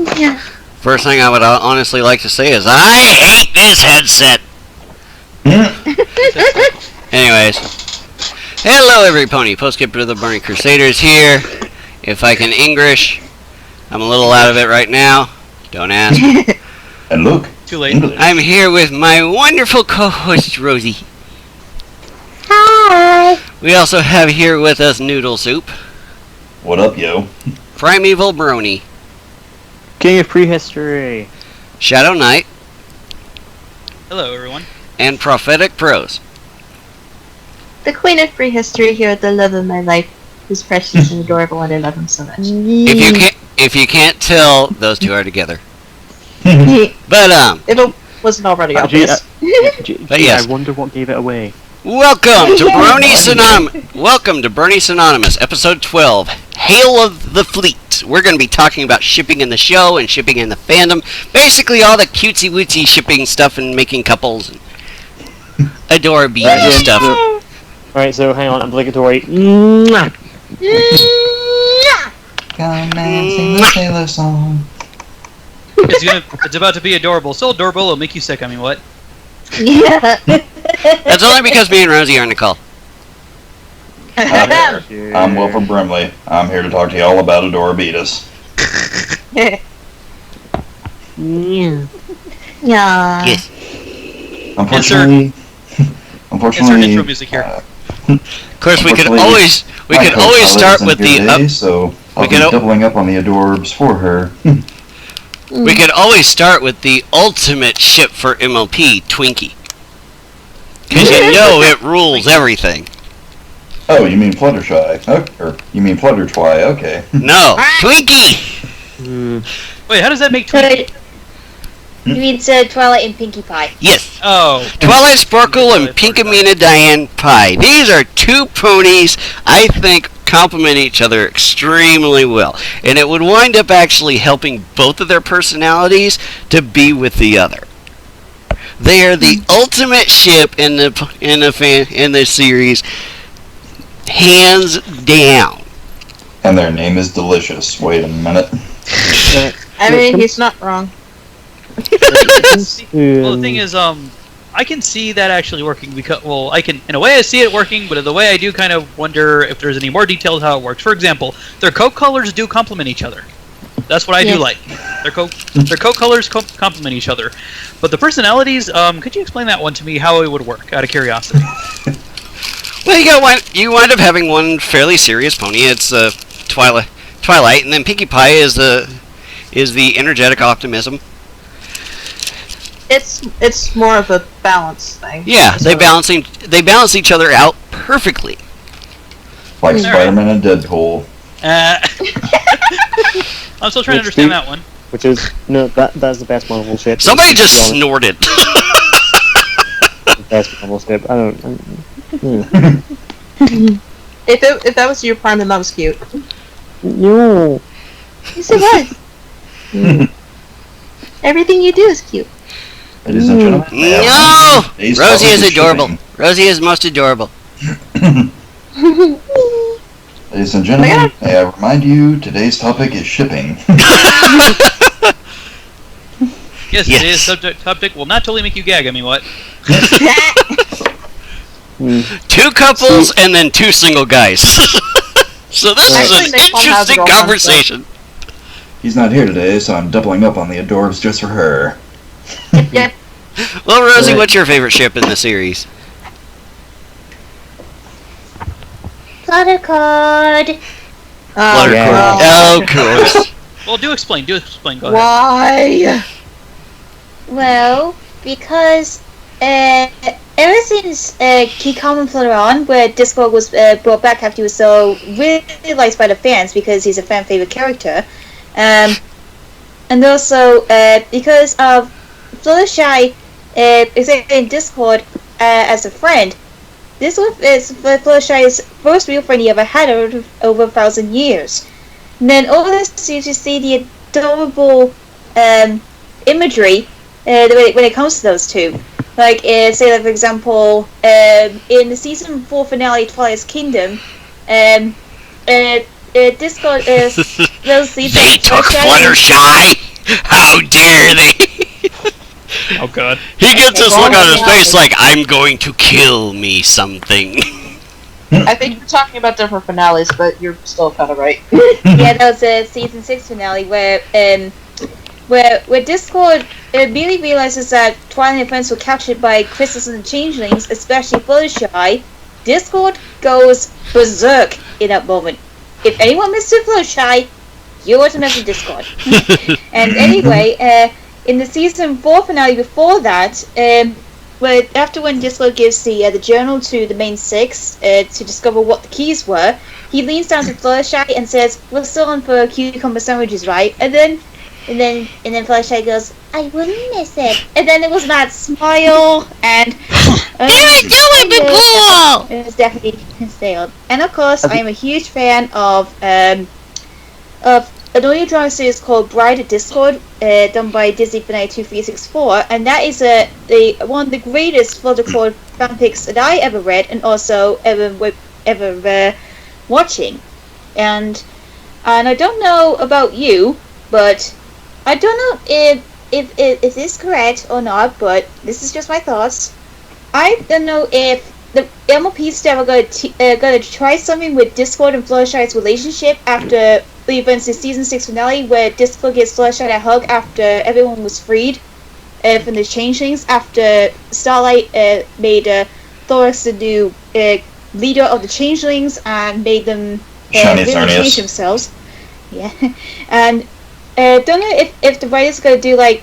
Yeah. First thing I would honestly like to say is, I hate this headset! Anyways. Hello, every pony. Postskipper of the Burning Crusaders here. If I can English, I'm a little out of it right now. Don't ask. And look. Too late. I'm here with my wonderful co-host, Rosie. Hi. We also have here with us Noodle Soup, What up, yo? Primeval Brony, King of Prehistory. Shadow Knight, Hello, everyone. and Prophetic Prose. The queen of prehistory here at the love of my life, who's precious and adorable, and I love him so much. If you can't tell, those two are together. But If it wasn't already obvious. But yes. I wonder what gave it away. welcome to Brony Synonymous. Welcome to Brony Synonymous, episode 12, Hail of the Fleet. We're going to be talking about shipping in the show and shipping in the fandom. Basically, all the cutesy wootsy shipping stuff and making couples and adorable stuff. Alright, so hang on, obligatory. Mwah! Come and sing the sailor song. It's about to be adorable. So adorable, it'll make you sick. I mean, what? Yeah. That's only because me and Rosie are on the call. I'm Wilford Brimley. I'm here to talk to y'all about Adorabeatus. Yeah. Yeah. Yes. Unfortunately, Insert intro music here. Of course, we could my always start co-pilot with isn't here the today, so I'll we be could doubling up on the adorbs for her. we could always start with the ultimate ship for MLP, Twinkie. Because you know it rules everything. Oh, you mean Fluttershy? Or you mean Fluttertwy? Okay. No, Twinkie! Wait, how does that make Good. You mean Twilight and Pinkie Pie. Yes. Oh. Twilight Sparkle and Pinkamena Diane Pie. These are two ponies I think complement each other extremely well. And it would wind up actually helping both of their personalities to be with the other. They are the ultimate ship in the series, hands down. And their name is Delicious. Wait a minute. I mean, he's not wrong. Well, the thing is, I can see that actually working because, well, in a way I see it working, but in the way I do kind of wonder if there's any more details how it works. For example, their coat colors do complement each other. That's what I do like. Their coat colors complement each other. But the personalities, could you explain that one to me, how it would work, out of curiosity? Well, you wind up having one fairly serious pony. It's Twilight, and then Pinkie Pie is the energetic optimism. It's more of a balance thing. Yeah, they balance each other out perfectly. Like Alright. Spider-Man and Deadpool. I'm still trying to understand that one. Which is, no, that's the best Marvel ship. Somebody just snorted. The best Marvel ship. I don't. If that was your prime, then that was cute. No. Yes, it was. Everything you do is cute. Ladies and gentlemen. No! Today's Rosie topic is adorable. shipping. Rosie is most adorable. Ladies and gentlemen, may I remind you, today's topic is shipping. Yes, Yes. today's subject will not totally make you gag. I mean, what? Two couples and then two single guys. So this Actually, is an Nick Paul has interesting girlfriends, conversation. He's not here today, so I'm doubling up on the adorbs just for her. Yep. Well, Rosie, Right. what's your favorite ship in the series? Fluttercord. Fluttercord. God. Oh, of course. Well, do explain. Go ahead. Why? Well, because ever since Key Common Flutter On, where Discord was brought back after he was so really liked by the fans because he's a fan favorite character, and also because of Fluttershy existing in Discord as a friend. This is Fluttershy's first real friend he ever had over 1,000 years. And then over this series, you see the adorable imagery when it comes to those two. Like, say, like, for example, in the season 4 finale, Twilight's Kingdom, Discord, they'll see They that took Fluttershy! How dare they? Oh god. He gets this look on his face like, I'm going to kill me something. I think you're talking about different finales, but you're still kind of right. Yeah, that was a season 6 finale where Discord immediately realizes that Twilight and friends were captured by Crystals and the Changelings, especially Fluttershy. Discord goes berserk in that moment. If anyone missed Fluttershy, you were to mess with Discord. And anyway, in the season 4 finale before that, after when Discord gives the journal to the main 6 to discover what the keys were, he leans down to Fluttershy and says, "We're still on for cucumber sandwiches, right?" And then Fluttershy goes, "I wouldn't miss it." And then there was that smile and it was definitely sailed. And of course, I'm a huge fan of an audio drama series called Bride of Discord, done by Disney Finale 2364, and that is one of the greatest Fluttercore fanfics that I ever read and also ever watching. And I don't know about you, but I don't know if this is correct or not, but this is just my thoughts. I don't know if the MLP staff are going to try something with Discord and Fluttershy's relationship after the events of season 6 finale, where Discord gives Fluttershy a hug after everyone was freed from the Changelings, after Starlight made Thorax the new leader of the Changelings and made them Shiny really Sarnius. change themselves. Yeah, and don't know if the writers going to do like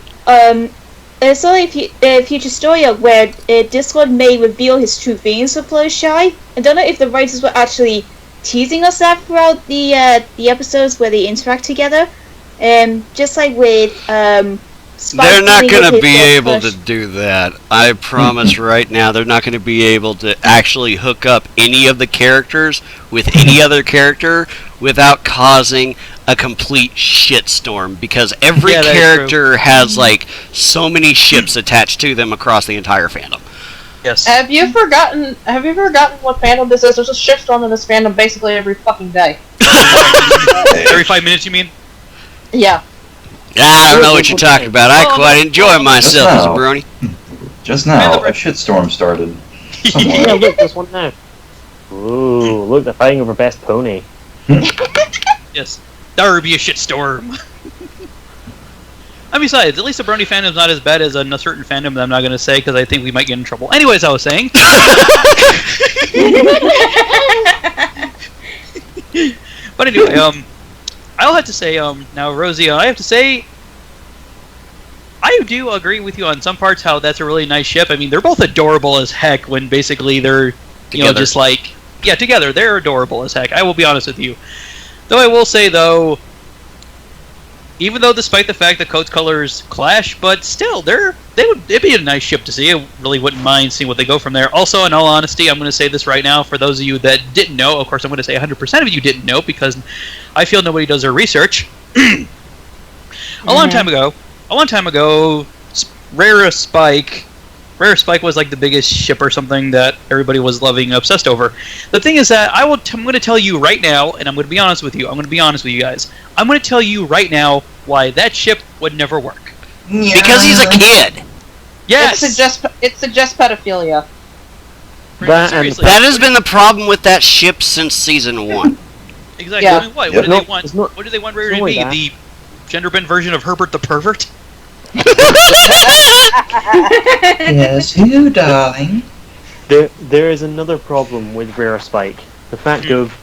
future story where Discord may reveal his true feelings for Fluttershy. I don't know if the writers were actually teasing us that throughout the episodes where they interact together, just like with Spike. They're not doing going to with be his able crush. to do that. I promise right now, they're not going to be able to actually hook up any of the characters with any other character without causing a complete shitstorm, because every Yeah, that is character has like so many ships attached to them across the entire fandom. Yes. Have you forgotten what fandom this is? There's a shitstorm in this fandom basically every fucking day. Every 5 minutes, you mean? Yeah. I don't know what you're talking about. I quite enjoy myself as a Wow. brony. Just now, a shitstorm started. Yeah, Somewhere. look, this one now. Ooh, look, they're fighting over best pony. Yes. There would be a shitstorm. And besides, at least the Brony fandom's not as bad as a certain fandom that I'm not going to say because I think we might get in trouble. Anyways, I was saying. But anyway, I'll have to say, now Rosie, I have to say, I do agree with you on some parts how that's a really nice ship. I mean, they're both adorable as heck when basically they're, Together. just like, yeah, together. They're adorable as heck. I will be honest with you. Though I will say, though, even though despite the fact that Code's colors clash, but still, it'd be a nice ship to see. I really wouldn't mind seeing what they go from there. Also, in all honesty, I'm going to say this right now for those of you that didn't know. Of course, I'm going to say 100% of you didn't know because I feel nobody does their research. A long time ago, Rare Spike was like the biggest ship or something that everybody was loving, obsessed over. The thing is that I'm going to tell you right now, and I'm going to be honest with you. I'm going to be honest with you guys. I'm going to tell you right now why that ship would never work. Because he's a kid. Yes. It suggests pedophilia. That and Seriously. That has been the problem with that ship since season 1. Exactly. Yeah. I mean, what? Yep. What do No, they want? it's not- What do they want Rare it's to not be? like that. The gender-bent version of Herbert the Pervert? Yes, who, darling? There is another problem with Rare Spike. The fact of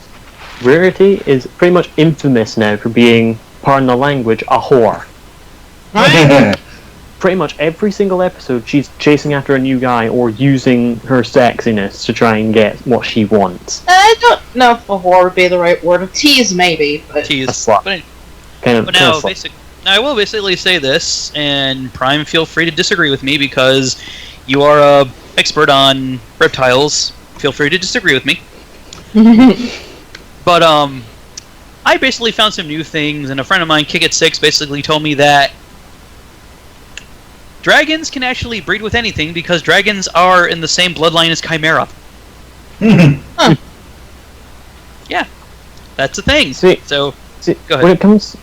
Rarity is pretty much infamous now for being, pardon the language, a whore. Pretty much every single episode she's chasing after a new guy or using her sexiness to try and get what she wants. I don't know if a whore would be the right word. A tease, maybe, but Tease. A slut. But Kind But of now, slut. now, I will basically say this, and Prime, feel free to disagree with me because you are a expert on reptiles. Feel free to disagree with me. But I basically found some new things, and a friend of mine, Kick-It6, basically told me that dragons can actually breed with anything because dragons are in the same bloodline as Chimera. Yeah, that's a thing. See- So See, Go ahead.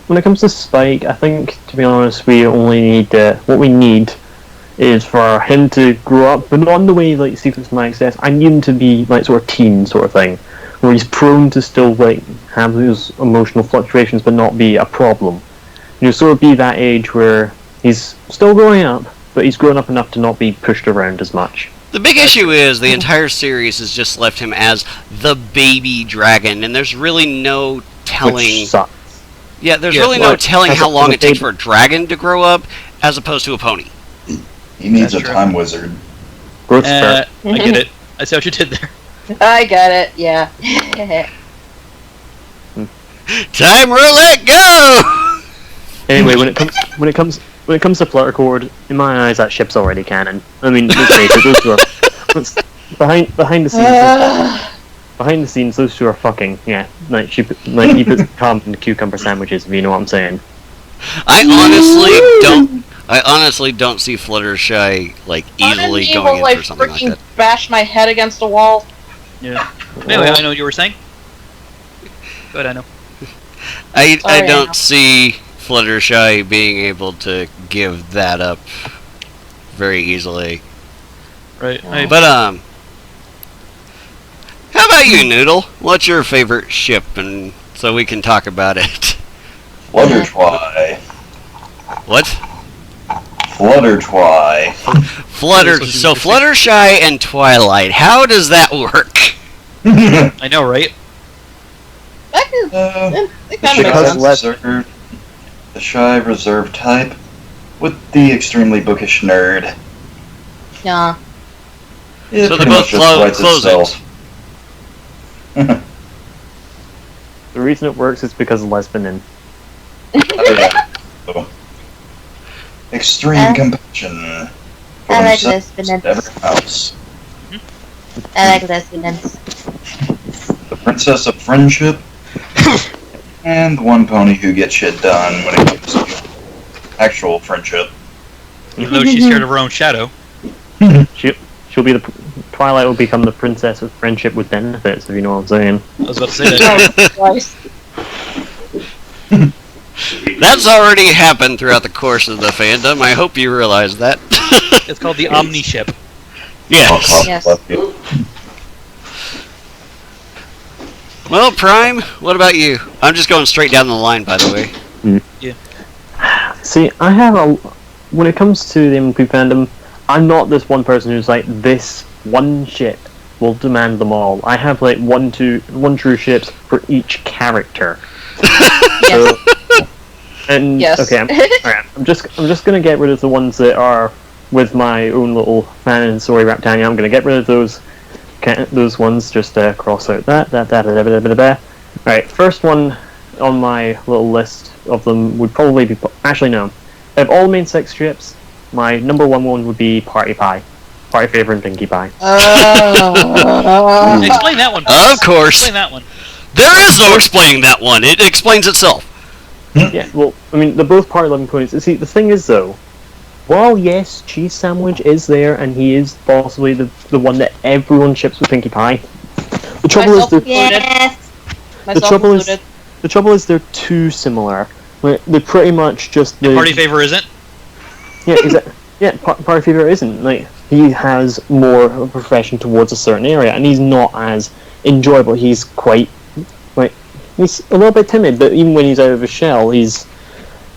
when it comes to Spike, I think, to be honest, we only need what we need is for him to grow up, but not in the way like Secrets of My Access. I need him to be like sort of teen sort of thing, where he's prone to still like have those emotional fluctuations, but not be a problem. Sort of be that age where he's still growing up, but he's grown up enough to not be pushed around as much. The big issue is the entire series has just left him as the baby dragon, and there's really no telling. Which sucks. Yeah, there's Yeah, really no well, telling as how a- long as a it takes baby- for a dragon to grow up, as opposed to a pony. He needs That's a true. time wizard. Growth spurt. I get it. I see what you did there. I got it. Yeah. Time roulette, go! Anyway, when it comes to Fluttercord, in my eyes, that ship's already canon. I mean, let's face it, those two are behind the scenes. Behind the scenes, those two are fucking like you put cum in cucumber sandwiches, if you know what I'm saying. I honestly don't see Fluttershy like easily Evil, going in like, for something like freaking that. bash my head against a wall. Yeah. Anyway, I know what you were saying. Go ahead, I know. I Sorry, don't Al. see Fluttershy being able to give that up very easily. Right. But how about you, Noodle? What's your favorite ship, and so we can talk about it? Fluttertwy. What? Fluttertwy. So Fluttershy and Twilight. How does that work? I know, right? That can, it The kind of makes Because shy sense. less- reserved, the shy reserved type, with the extremely bookish nerd. Yeah. It So they're pretty both much just writes closings. itself. The reason it works is because of lesbian. So, extreme compassion for I like themselves lesbians. and everyone else. I like lesbians. The princess of friendship, and the one pony who gets shit done when it comes to actual friendship. Even though she's scared of her own shadow. She'll be Twilight will become the princess of friendship with benefits, if you know what I'm saying. I was about to say that. Oh, Christ. That's already happened throughout the course of the fandom. I hope you realize that. It's called the Omni ship. Yes. Yes. Well, Prime, what about you? I'm just going straight down the line, by the way. See, when it comes to the MLP fandom, I'm not this one person who's like, this one ship will demand them all. I have like one true ships for each character. So, and Yes. okay, alright, I'm just gonna get rid of the ones that are with my own little fan and story Raptania. I'm gonna get rid of those ones. Just cross out that. Alright, first one on my little list of them would probably be actually no. Of all main 6 ships, my number one would be Party Pie, Party Favor, and Pinkie Pie. Explain that one. Of course. Explain that one. There is no explaining that one. It explains itself. Yeah, well, I mean, they're both Part 11 ponies. See, the thing is, though, while, yes, Cheese Sandwich is there, and he is possibly the one that everyone ships with Pinkie Pie, the trouble Myself is Yes. Myself trouble is- included. the trouble is they're too similar. They're pretty much just the... Party favor isn't? Yeah, exactly. Yeah, Party Fever isn't. Like, he has more of a profession towards a certain area, and he's not as enjoyable. He's quite... like, he's a little bit timid, but even when he's out of his shell, he's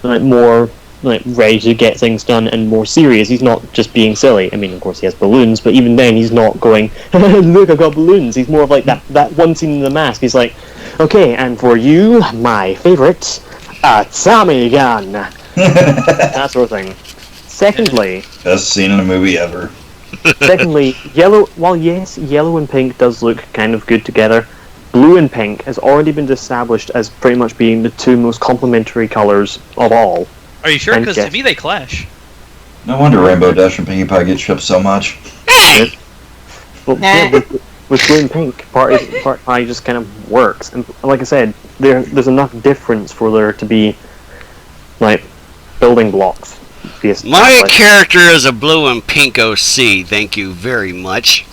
like more like ready to get things done and more serious. He's not just being silly. I mean, of course he has balloons, but even then he's not going, look, I've got balloons. He's more of like that one scene in The Mask. He's like, okay, and for you, my favourite, a Tommy gun. That sort of thing. Secondly, Best scene in a movie ever. yellow, while yes, yellow and pink does look kind of good together, blue and pink has already been established as pretty much being the two most complementary colours of all. Are you sure? And Because yes. to me they clash. No wonder Rainbow Dash and Pinkie Pie get shipped so much. Well, yeah, with blue and pink, Party Pie just kind of works. And like I said, there's enough difference for there to be, like, building blocks. My character is a blue and pink OC, thank you very much.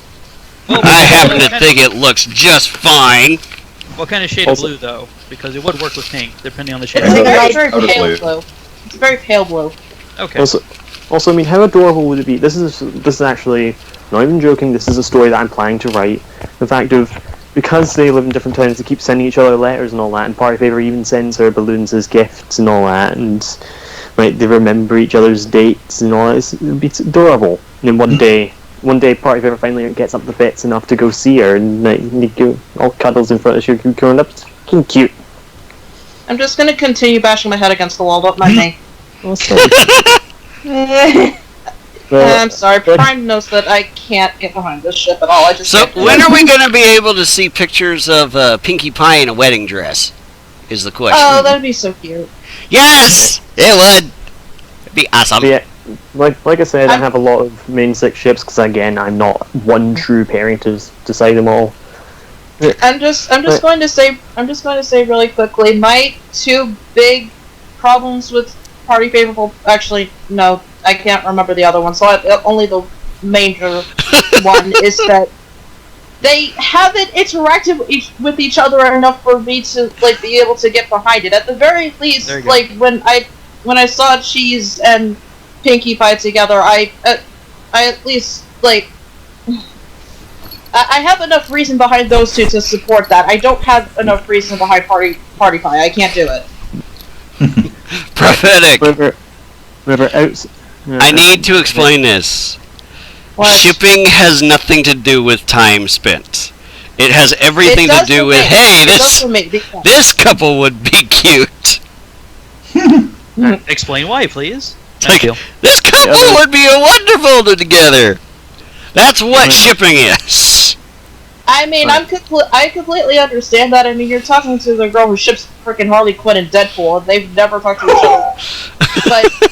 Well, I happen to what think it looks just fine. What kind of shade Also- of blue, though? because it would work with pink, depending on the shade. It's like a light- very Out of pale blue. blue. It's very pale blue. Okay. Also, I mean, how adorable would it be? This is actually not even joking. This is a story that I'm planning to write. The fact of because they live in different towns, they keep sending each other letters and all that. And Party Favor even sends her balloons as gifts and all that. And right, they remember each other's dates and all that. It's adorable. And then one day, Party Favor finally gets up the bits enough to go see her, and like, they go all cuddles in front of her, growing up. It's fucking cute. I'm just gonna continue bashing my head against the wall. Don't mind me. Oh, sorry. I'm sorry. Prime knows that I can't get behind this ship at all. I just So can't do when it. are we going to be able to see pictures of Pinkie Pie in a wedding dress? Is the question. Oh, that'd be so cute. Yes, it would. It'd be awesome. But yeah, like I said, I I'm- have a lot of main 6 ships because again, I'm not one true pairing to decide them all. I'm just going to say really quickly, my 2 big problems with Party Favorable. Actually, no, I can't remember the other one. So only the major one is that they haven't interacted with each other enough for me to like be able to get behind it. At the very least, There you go. like when I saw Cheese and Pinkie Pie together, I at least like. I have enough reason behind those two to support that. I don't have enough reason behind Party Pie. I can't do it. Prophetic. Whoever outs. I need to explain this. What? Shipping has nothing to do with time spent. It has everything It to does do for with, me. hey, It does this for me. this couple would be cute. Explain why, please. Like, Thank you. this couple Yeah, would be a wonderful together. That's what Yeah. shipping is. I mean, Right. I completely understand that. I mean, you're talking to the girl who ships freaking Harley Quinn and Deadpool, and they've never talked to each other.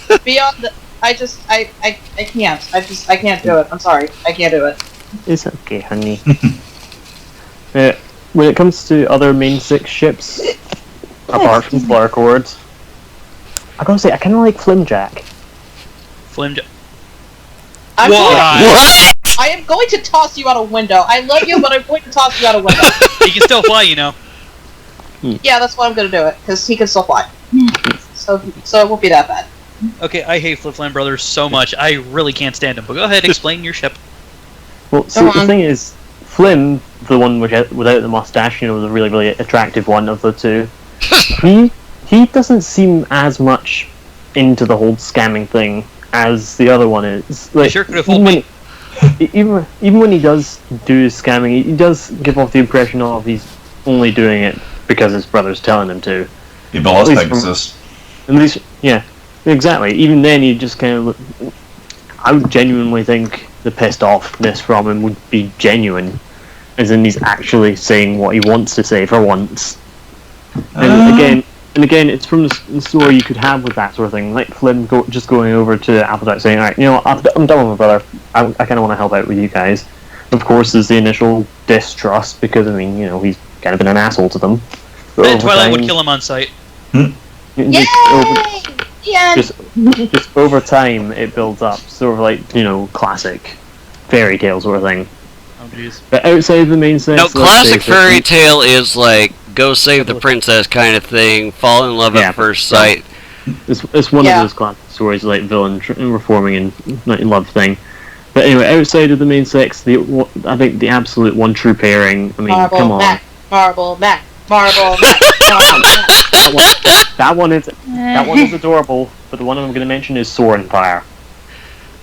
But beyond that, I can't. I can't do it. I'm sorry. I can't do it. It's okay, honey. When it comes to other main 6 ships, apart from Flurcord, I gotta say I kind of like Flimjack. Flimj. I'm Why? going, What? I am going to toss you out a window. I love you, but I'm going to toss you out a window. He can still fly, you know. Yeah, that's why I'm going to do it, because he can still fly. So it won't be that bad. Okay, I hate Flip Flam Brothers so much. I really can't stand him. But go ahead, explain your ship. Well, see, Go the on. thing is, Flim, the one without the mustache, you know, the really, really attractive one of the two, he doesn't seem as much into the whole scamming thing as the other one is. Like, sure could have fooled me. Even when he does do his scamming, he does give off the impression of he's only doing it because his brother's telling him to. He lost At least from- Pegasus. At least, yeah, exactly. Even then, he just kind of. I would genuinely think the pissed offness from him would be genuine, as in he's actually saying what he wants to say for once. And again, it's from the story you could have with that sort of thing, like Flynn just going over to Applejack saying, "Alright, you know, I'm done with my brother. I kind of want to help out with you guys." Of course, there's the initial distrust because I mean, you know, he's kind of been an asshole to them. But And over Twilight would time- kill him on sight. Yay! just over time it builds up, sort of like, you know, classic fairy tale sort of thing. Oh jeez. But outside of the main sense, No, let's classic face it, fairy tale is like go save the princess kind of thing, fall in love Yeah, at first sight. it's one Yeah. of those classic stories like villain reforming and like, love thing. But anyway, outside of the main six, I think the absolute one true pairing. I mean, Marble come on, Mac, Marble Mac, Marble Mac, Marble Mac. that one is adorable. But the one I'm going to mention is Soarin' Fire.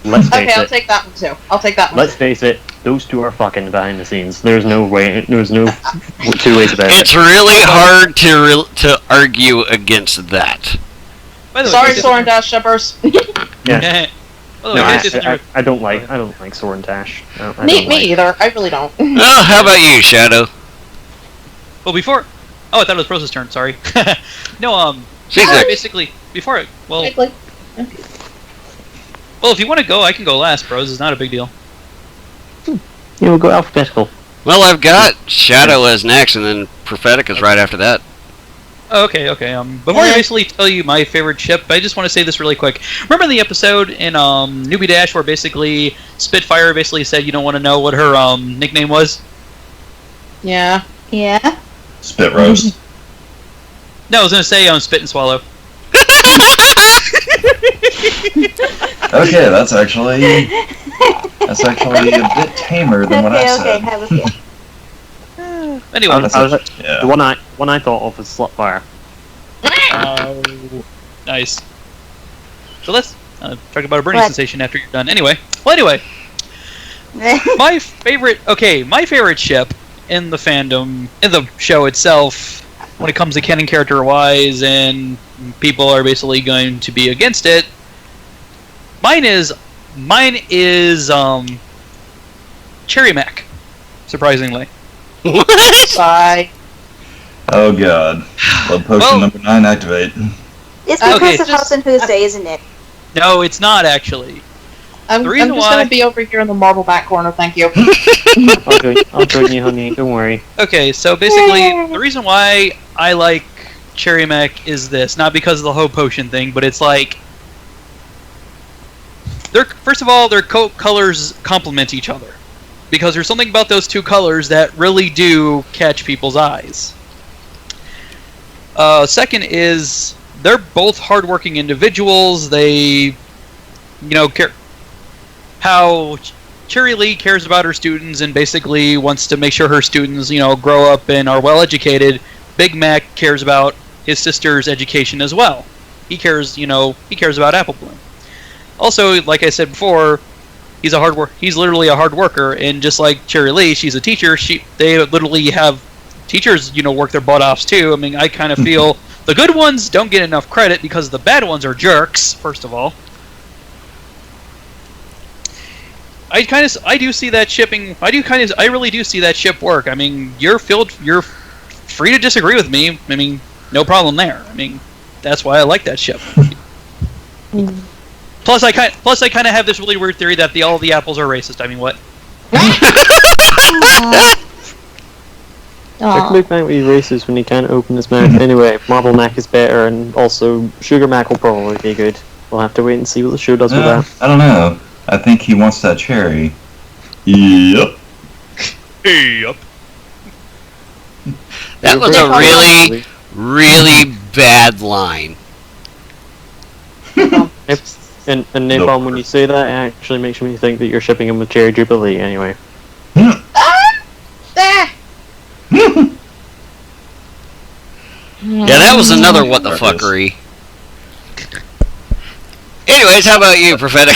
Let's face Okay, I'll it. take that one too. I'll take that one. Let's face it. Those two are fucking behind the scenes. There's no way. There's no two ways about It's it. really hard to argue against that. By the way, Sorry, guys, Soren Dash Shippers. Yeah. By the way, No, guys, if I don't like Soarin' Dash. I Me don't like- either. I really don't. Oh, how about you, Shadow? well, before. Oh, I thought it was Rose's turn. Sorry. No, She's sorry, next. basically before it. Well, Quickly. if you want to go, I can go last, bros. It's not a big deal. You know, go alphabetical. Well, I've got Shadow as next, and then Prophetic is right after that. Oh, okay. Before I basically tell you my favorite ship, I just want to say this really quick. Remember the episode in Newbie Dash where basically Spitfire basically said you don't want to know what her nickname was? Yeah. Yeah. Spit roast. No, I was gonna say Spit and Swallow. Okay, that's actually a bit tamer than what I Okay, said. have a few. Anyway, Yeah. The one I thought of was Slutfire. nice. So let's talk about a burning What? sensation after you're done. Anyway, my favorite ship in the fandom, in the show itself, when it comes to canon character wise, and people are basically going to be against it. Mine is Cherry Mac, surprisingly. What? Bye. Oh god. Love potion Well- number 9 activate. It's because Okay, of House and Who's Day, isn't it? No, it's not actually. I'm The reason just why- gonna be over here in the marble back corner, thank you. I'll join you, honey. Don't worry. Okay, so basically, the reason why I like Cherry Mac is this, not because of the whole potion thing, but it's like, first of all, their coat colors complement each other, because there's something about those two colors that really do catch people's eyes. Second is, they're both hardworking individuals. They, care how Cherry Lee cares about her students and basically wants to make sure her students, grow up and are well educated. Big Mac cares about his sister's education as well. He cares about Apple Bloom. Also, like I said before, he's literally a hard worker, and just like Cherry Lee, she's a teacher. They literally have teachers, work their butt offs too. I mean, I kind of feel the good ones don't get enough credit because the bad ones are jerks. First of all, I do see that shipping. I really do see that ship work. I mean, you're free to disagree with me. I mean, no problem there. I mean, that's why I like that ship. Plus, I kind of have this really weird theory that all the apples are racist. I mean, what? Jack Luke might be racist when he can't open his mouth. Anyway, Marble Mac is better, and also Sugar Mac will probably be good. We'll have to wait and see what the show does with that. I don't know. I think he wants that cherry. Yep. Yep. That was a really, really bad line. And Napalm, when you say that, it actually makes me think that you're shipping him with Cherry Jubilee anyway. Ah! Yeah, that was another what the fuckery. Anyways, how about you, Prophetic?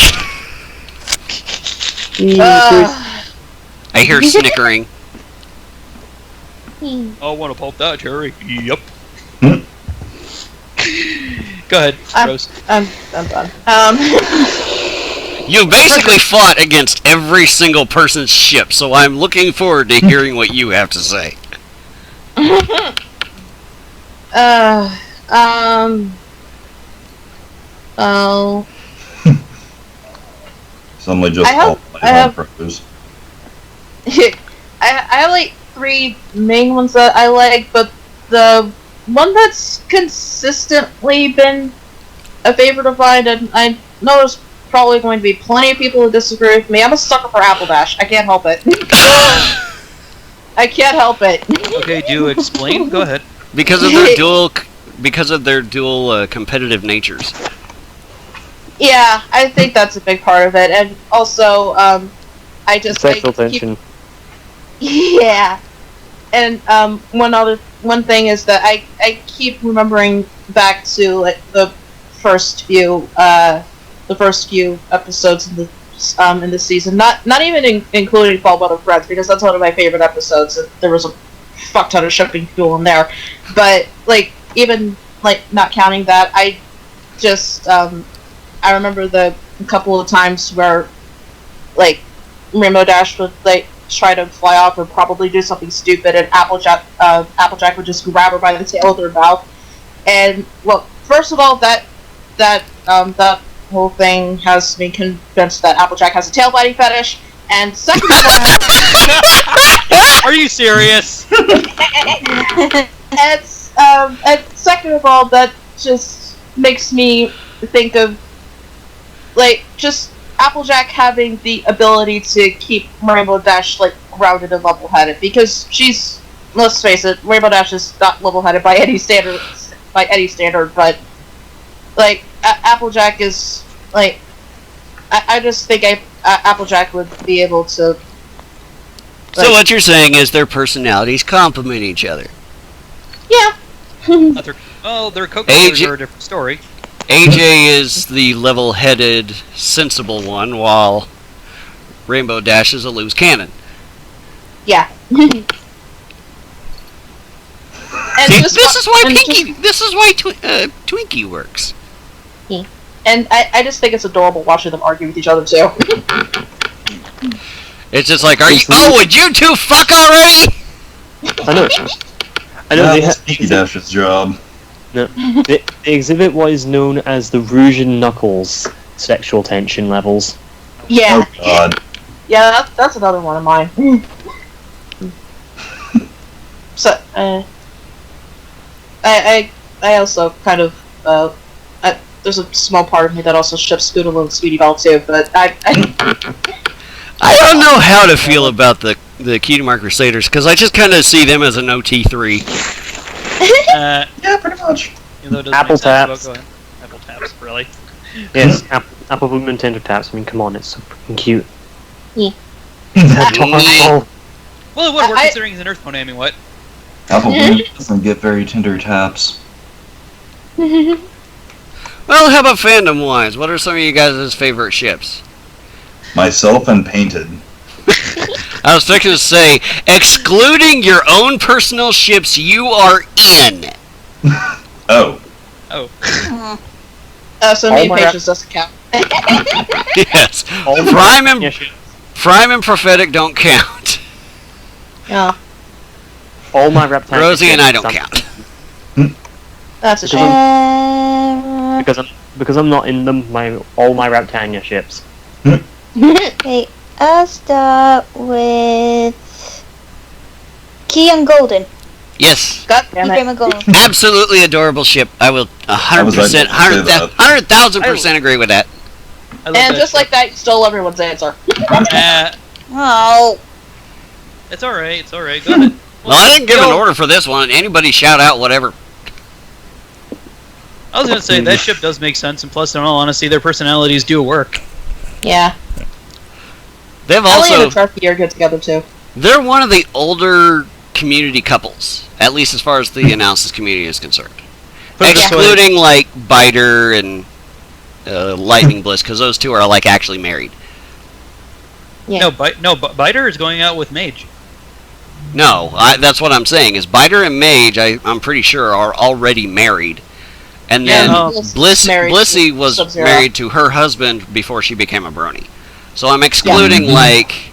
I hear snickering. I want to pulp that cherry. Yep. Go ahead, Rose. I'm done. You basically fought against every single person's ship, so I'm looking forward to hearing what you have to say. Oh. Somebody just I have- called I have- pros. I have like 3 main ones that I like, but the one that's consistently been a favorite of mine, and I know there's probably going to be plenty of people who disagree with me. I'm a sucker for Apple Dash. I can't help it. I can't help it. Okay, do explain. Go ahead. Because of their dual competitive natures. Yeah, I think that's a big part of it, and also, I just Sexual keep- tension. Yeah, and one thing is that I keep remembering back to like the first few episodes in the season. Not even including Fall Brother Friends, because that's one of my favorite episodes. And there was a fuck ton of shipping fuel in there, but like even like not counting that, I just I remember the couple of times where like Rainbow Dash would like try to fly off or probably do something stupid, and Applejack would just grab her by the tail of her mouth. And well, first of all, that whole thing has me convinced that Applejack has a tail biting fetish. And second of all, Are you serious? and second of all, that just makes me think of like just Applejack having the ability to keep Rainbow Dash like grounded and level-headed, because she's, let's face it, Rainbow Dash is not level-headed by any standard by any standard, but like Applejack is like I just think Applejack would be able to. So what you're saying is their personalities complement each other. Yeah. Their co-colors are a different story. AJ is the level-headed, sensible one, while Rainbow Dash is a loose cannon. Yeah. See, this is why Twinkie works. And I just think it's adorable watching them argue with each other too. It's just like, would you two fuck already? I know. That's Sneaky Dash's job. No, they exhibit what is known as the Rouge and Knuckles sexual tension levels. Yeah. Oh god. Yeah, that's another one of mine. So, I also kind of, there's a small part of me that also ships Scootaloo and Speedy Belle too, but I don't know how to feel about the Cutie Mark Crusaders, because I just kind of see them as an OT3. Yeah, pretty much. Apple Taps. Go ahead. Apple Taps, really? Yes, Apple Boom Nintendo Taps. I mean, come on, it's so freaking cute. Yeah. Adorable. Well, it would work considering he's an Earth Pony, I mean, what? Apple Bloom doesn't get very tender taps. Well, how about fandom-wise? What are some of you guys' favorite ships? Myself and Painted. I was fixing to say, excluding your own personal ships you are in. Oh. Oh. so me and Patience doesn't count. Yes. Prime and Prophetic don't count. Yeah, All my Reptile. Rosie and I don't count. that's a shame. Because I'm not in them. All my Reptania ships. Okay, I'll start with Key and Golden. Yes. God damn Key it. and Golden. Absolutely adorable ship. I will 100%, 100,000% agree with that. I love And that just ship. like that, you stole everyone's answer. Oh. It's alright, Go ahead. Well, I didn't give an order for this one. Anybody shout out whatever. I was gonna say, that ship does make sense, and plus, in all honesty, their personalities do work. Yeah. They've Ellie and also... Sharky are good together too. They're one of the older community couples, at least as far as the analysis community is concerned. Put it this way. Excluding, like, Biter and Lightning Bliss, because those two are, like, actually married. Yeah. Biter is going out with Mage. No, that's what I'm saying, is Biter and Mage, I'm pretty sure, are already married. And then Blissey was Sub-Zero. married to her husband before she became a brony. So I'm excluding, like,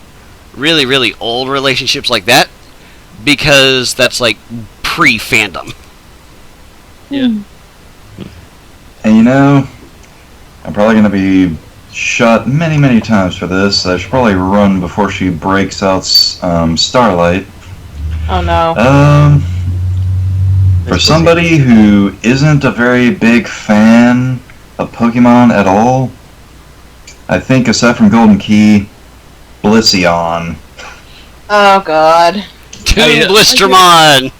really, really old relationships like that, because that's, like, pre-fandom. Yeah. And you know, I'm probably going to be shot many, many times for this. I should probably run before she breaks out Starlight. Oh no. For somebody who isn't a very big fan of Pokemon at all, I think aside from Golden Key, Blissyon. Oh god. Toon Blistermon!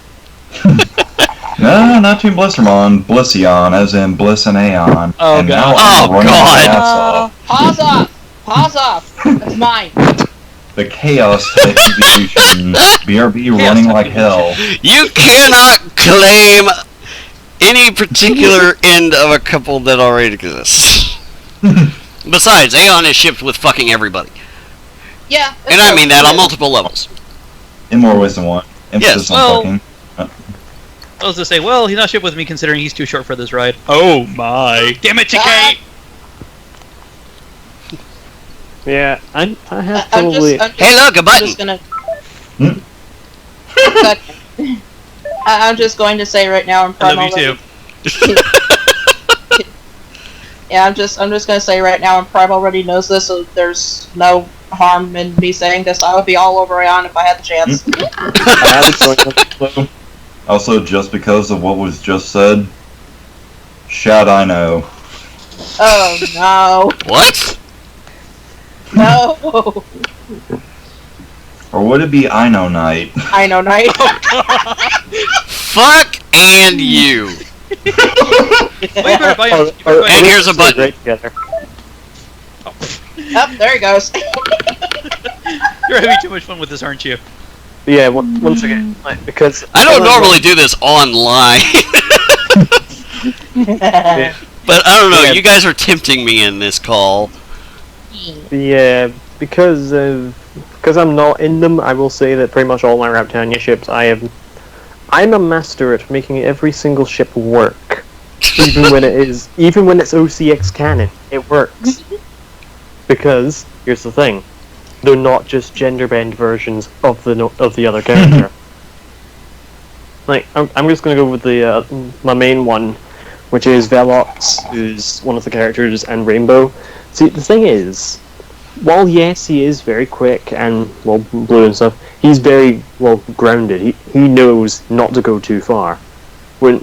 No, not Team Blistermon, Blissyon, as in Bliss and Aeon. Oh, and God. now I'm Oh, running God. my ass off. Pause off! Pause off! That's mine. The Chaos type evolution, BRB running like hell. You cannot claim any particular end of a couple that already exists. Besides, Aeon is shipped with fucking everybody. Yeah. And I mean that on multiple levels. In more ways than one. Emphasis Yes, on well- fucking. I was gonna say, well, he's not shipped with me considering he's too short for this ride. Oh my! Damn it, TK! Yeah, I have I'm probably. Hey, look, a button! just gonna. Hmm? I'm just going to say right now, I'm I love you too. Yeah, I'm just gonna say right now, and Prime already knows this, so there's no harm in me saying this. I would be all over Aeon if I had the chance. Also, just because of what was just said, shout I know. Oh no, What? no! Or would it be I know night? I know, night. Fuck and you. Well, you better buy Oh, you better buy And your- here's a button. Great together. Yep, there he goes. You're having too much fun with this, aren't you? But yeah, once again, like, because I don't normally do this online, Yeah. but I don't know. Yeah. You guys are tempting me in this call. Yeah, because I'm not in them, I will say that pretty much all my Raptania ships, I'm a master at making every single ship work, even when it's OCX canon, it works. Because here's the thing, they're not just gender bend versions of the other character. Like I'm just gonna go with the my main one, which is Velox, who's one of the characters, and Rainbow. See, the thing is, while yes, he is very quick and, well, blue and stuff, he's very, well, grounded. He knows not to go too far. When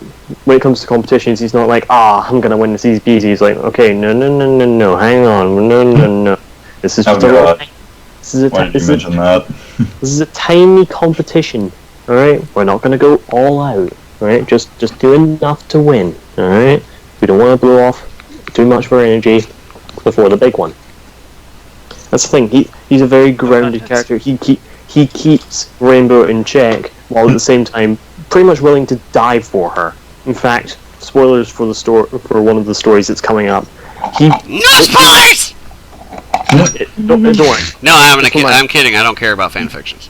it comes to competitions, he's not like, I'm gonna win this easy peasy. He's like, okay, no, hang on, no. This is just Oh, a God. this is a Why did you mention that? this is a tiny competition. All right, we're not gonna go all out. All right, just do enough to win. All right, we don't want to blow off too much of our energy before the big one. That's the thing. He's a very grounded character. He keeps Rainbow in check while at the same time pretty much willing to die for her. In fact, spoilers for for one of the stories that's coming up. No spoilers! Don't worry. No, Just come on. I'm kidding. I don't care about fan fictions.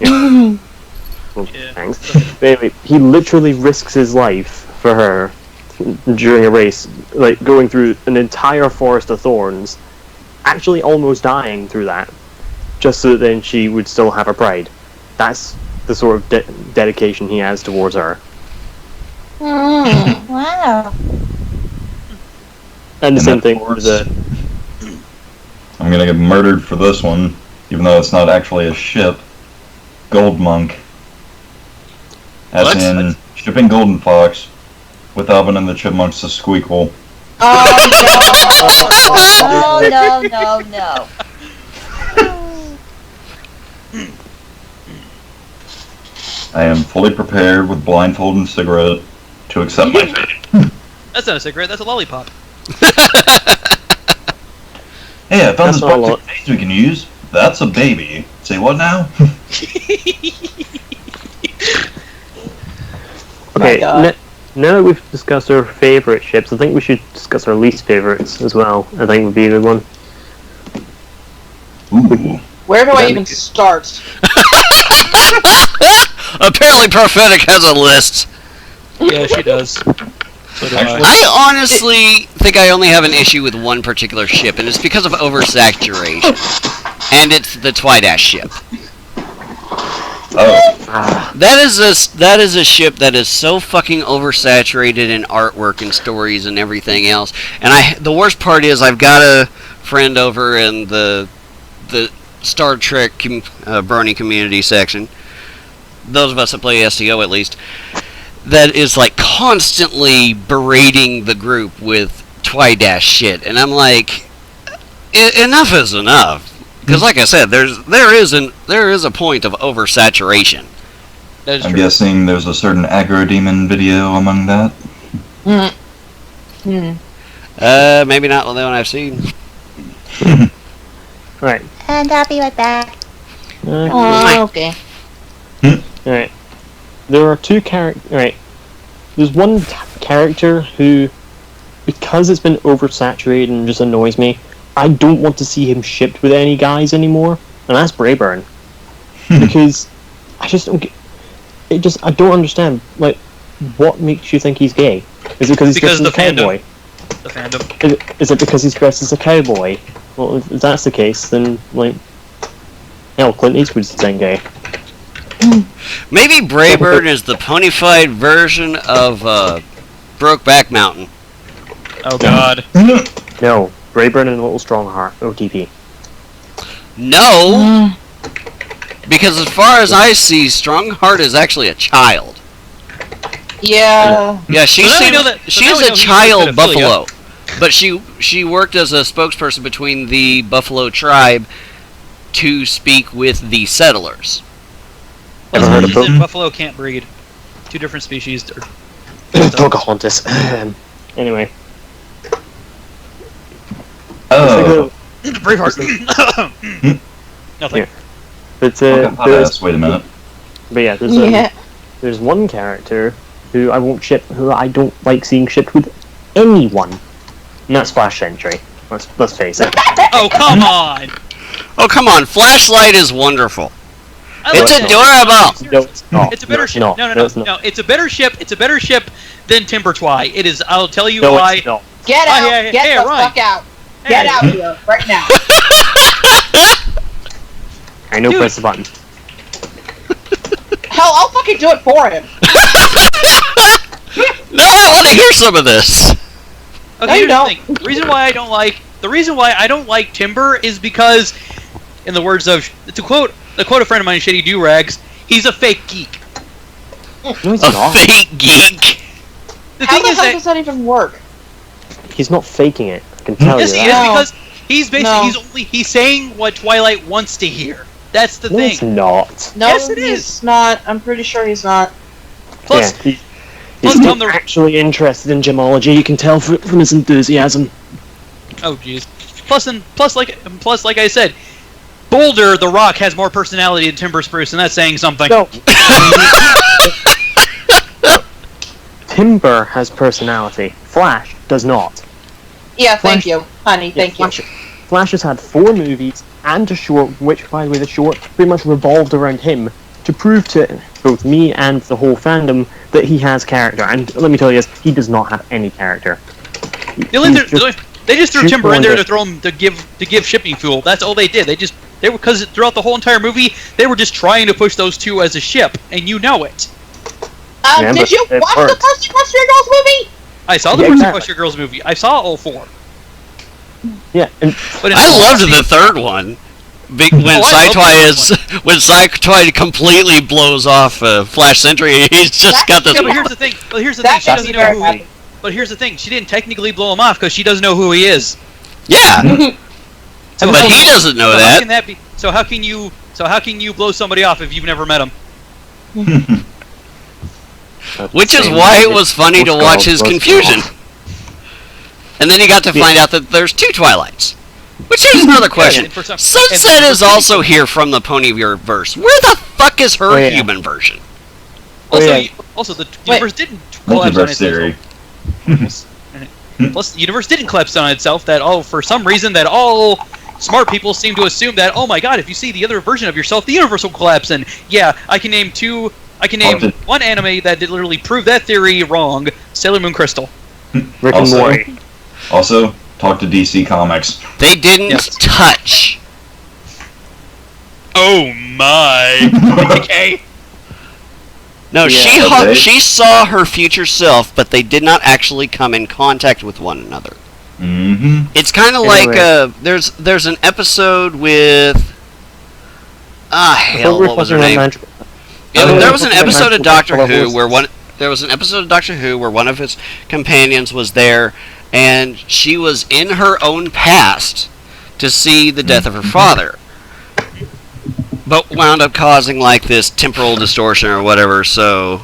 Well, Yeah. thanks. But anyway, he literally risks his life for her during a race, like going through an entire forest of thorns, actually almost dying through that, just so that then she would still have her pride. That's the sort of dedication he has towards her. Wow. And the And same of thing course- with the I'm gonna get murdered for this one, even though it's not actually a ship. Gold Monk. As What? in, shipping Golden Fox with Alvin and the Chipmunks to Squeakle. Oh no. I am fully prepared with blindfold and cigarette to accept my fate. That's not a cigarette. That's a lollipop. Hey, I found That's this not a box lot. of grenades we can use. That's a baby. Say what now? Okay, God. now that we've discussed our favourite ships, I think we should discuss our least favourites as well. I think would be a good one. Ooh. Where do I even start? Apparently, Prophetic has a list. Yeah, she does. So do Actually- I honestly think I only have an issue with one particular ship, and it's because of oversaturation. And it's the Twidash ship. Oh. That is a ship that is so fucking oversaturated in artwork and stories and everything else. And the worst part is I've got a friend over in the Star Trek Brony community section. Those of us that play STO at least, that is like constantly berating the group with Twidash shit, and I'm like, enough is enough. Because, like I said, there is a point of oversaturation. That is I'm true. guessing there's a certain aggro demon video among that. Maybe not the one I've seen. Right. And I'll be right back. Oh, okay. Alright. There are two characters. Right. There's one character who, because it's been oversaturated and just annoys me, I don't want to see him shipped with any guys anymore, and that's Brayburn. Because I just don't get. I don't understand. Like, what makes you think he's gay? Is it because he's dressed as a cowboy? The fandom. Is it because he's dressed as a cowboy? Well, if that's the case, then, like, hell, Clint Eastwood's the same gay. Maybe Brayburn is the ponyfied version of Brokeback Mountain. Oh God. No, Brayburn and Little Strongheart, OTP. No, because as far as I see, Strongheart is actually a child. Yeah. Yeah, she's So now we know that- so now she's we a know he's child pedophilia. buffalo, but she worked as a spokesperson between the Buffalo tribe to speak with the settlers. Ever heard of Buffaloes and Pope? buffalo can't breed. Two different species. Pocahontas. Anyway. Oh, Braveheart. Nothing. Yeah. But Pocahontas. Wait a minute. yeah, Yeah. there's one character who I won't ship, who I don't like seeing shipped with anyone, and that's Flash Sentry. Let's face it. Oh, come on! Oh, come on. Flashlight is wonderful. I It's love it. adorable. No, it's not. It's a better No, ship. not. No. it's not. It's a better ship. It's a better ship than Timber Twy. It is. I'll tell you No, why. it's not. Get Oh, out! yeah, Get yeah, the right. fuck out! Get Hey. out here right now! I know, Dude. press the button. Hell, I'll fucking do it for him. No, I want to hear some of this. Okay, No, you here's don't. the thing. The reason why I don't like Timber is because, in the words of to quote a friend of mine, Shady Do-Rags, he's a fake geek. No, he's A not. fake geek. The How thing the is hell that does that even work? He's not faking it. I can tell yes, you he that. is No. because he's basically he's saying what Twilight wants to hear. That's the No, it's thing. not. No, Yes, it he's is. not. I'm pretty sure he's not. Plus, yeah, plus he's Tom not the- actually interested in gemology. You can tell from his enthusiasm. oh jeez. Plus, like I said, Boulder the Rock has more personality than Timber Spruce, and that's saying something. No. Timber has personality. Flash does not. Yeah, Flash- thank you, honey. Thank you. Flash has had 4 movies and a short, which, by the way, the short pretty much revolved around him to prove to both me and the whole fandom that he has character. And let me tell you this, he does not have any character. They just threw shoot Timber in there one to throw him to give shipping fuel. That's all they did. They were because throughout the whole entire movie they were just trying to push those two as a ship, and you know it. Yeah, Did but you it watch the worked. first Equestria Girls movie? I saw the Yeah, first exactly. Equestria Girls movie. I saw all 4. Yeah, and But in I all loved honesty- the third one. When Oh, I loved when Cytwide completely blows off Flash Sentry, he's just got this. Yeah, but here's the thing. But here's the That thing. She got doesn't me know very who. happy. But here's the thing. She didn't technically blow him off because she doesn't know who he is. Yeah, So but how- he doesn't know so How that. can that be? So how can you blow somebody off if you've never met him? Which is why it was funny to watch his confusion. And then you got to find out that there's 2 Twilights. Which is another question. and for some- Sunset and- is also here from the Ponyvere verse. Where the fuck is her Oh, yeah. human version? Oh, Also, yeah. also the universe didn't collapse on Multiverse itself. theory. Plus, the universe didn't collapse on itself. For some reason, that all smart people seem to assume that, oh my god, if you see the other version of yourself, the universe will collapse. And yeah, I can name one anime that did literally prove that theory wrong: Sailor Moon Crystal. Rick and Also- Morty. Also, talk to DC Comics. They didn't Yes. touch. Oh my. Okay. No, Yeah, okay. she saw her future self, but they did not actually come in contact with one another. Mm-hmm. It's kind of Anyway. like there's an episode with hell, what was her name? Yeah, Oh, there was an yeah. episode of Doctor Magical Who where one of his companions was there, and she was in her own past to see the death of her father, but wound up causing like this temporal distortion or whatever. So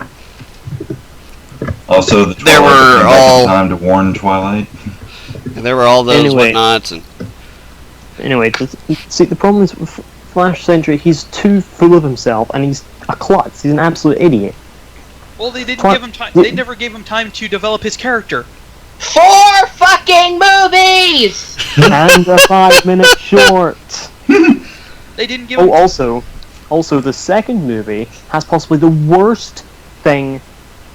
Also, the There Twilight were came back in all- time to warn Twilight. there were all those Anyway. whatnots, and Anyway, see, the problem is with Flash Sentry, he's too full of himself, and he's a klutz. He's an absolute idiot. Well, they didn't What? give him time. They never gave him time to develop his character. 4 fucking movies! And a 5-minute short. They didn't give him. Oh, also, the second movie has possibly the worst thing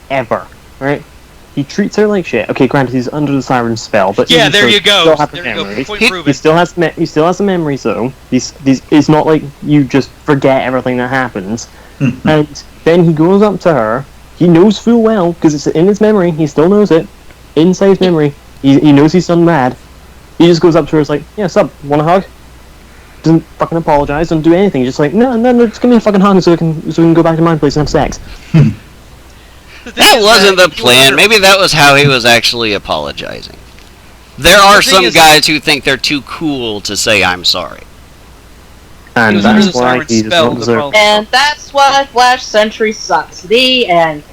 ever, right? He treats her like shit. Okay, granted, he's under the siren spell, but Yeah, even there so, you he go. still has the There you go. memories. Point He- proven. He still has the memories though. It's not like you just forget everything that happens. And then he goes up to her. He knows full well because it's in his memory. He still knows it inside his memory. He knows he's done bad. He just goes up to her. It's like, yeah, sup, want a hug? Doesn't fucking apologize. Doesn't do anything. He's just like, no, just give me a fucking hug so we can go back to my place and have sex. The thing that is wasn't the he was plan. under- Maybe that was how he was actually apologizing. There are The thing some is- guys who think they're too cool to say I'm sorry. He And was under that's the why siren he does spell. not The deserve. problem. And that's why Flash Sentry sucks. The end.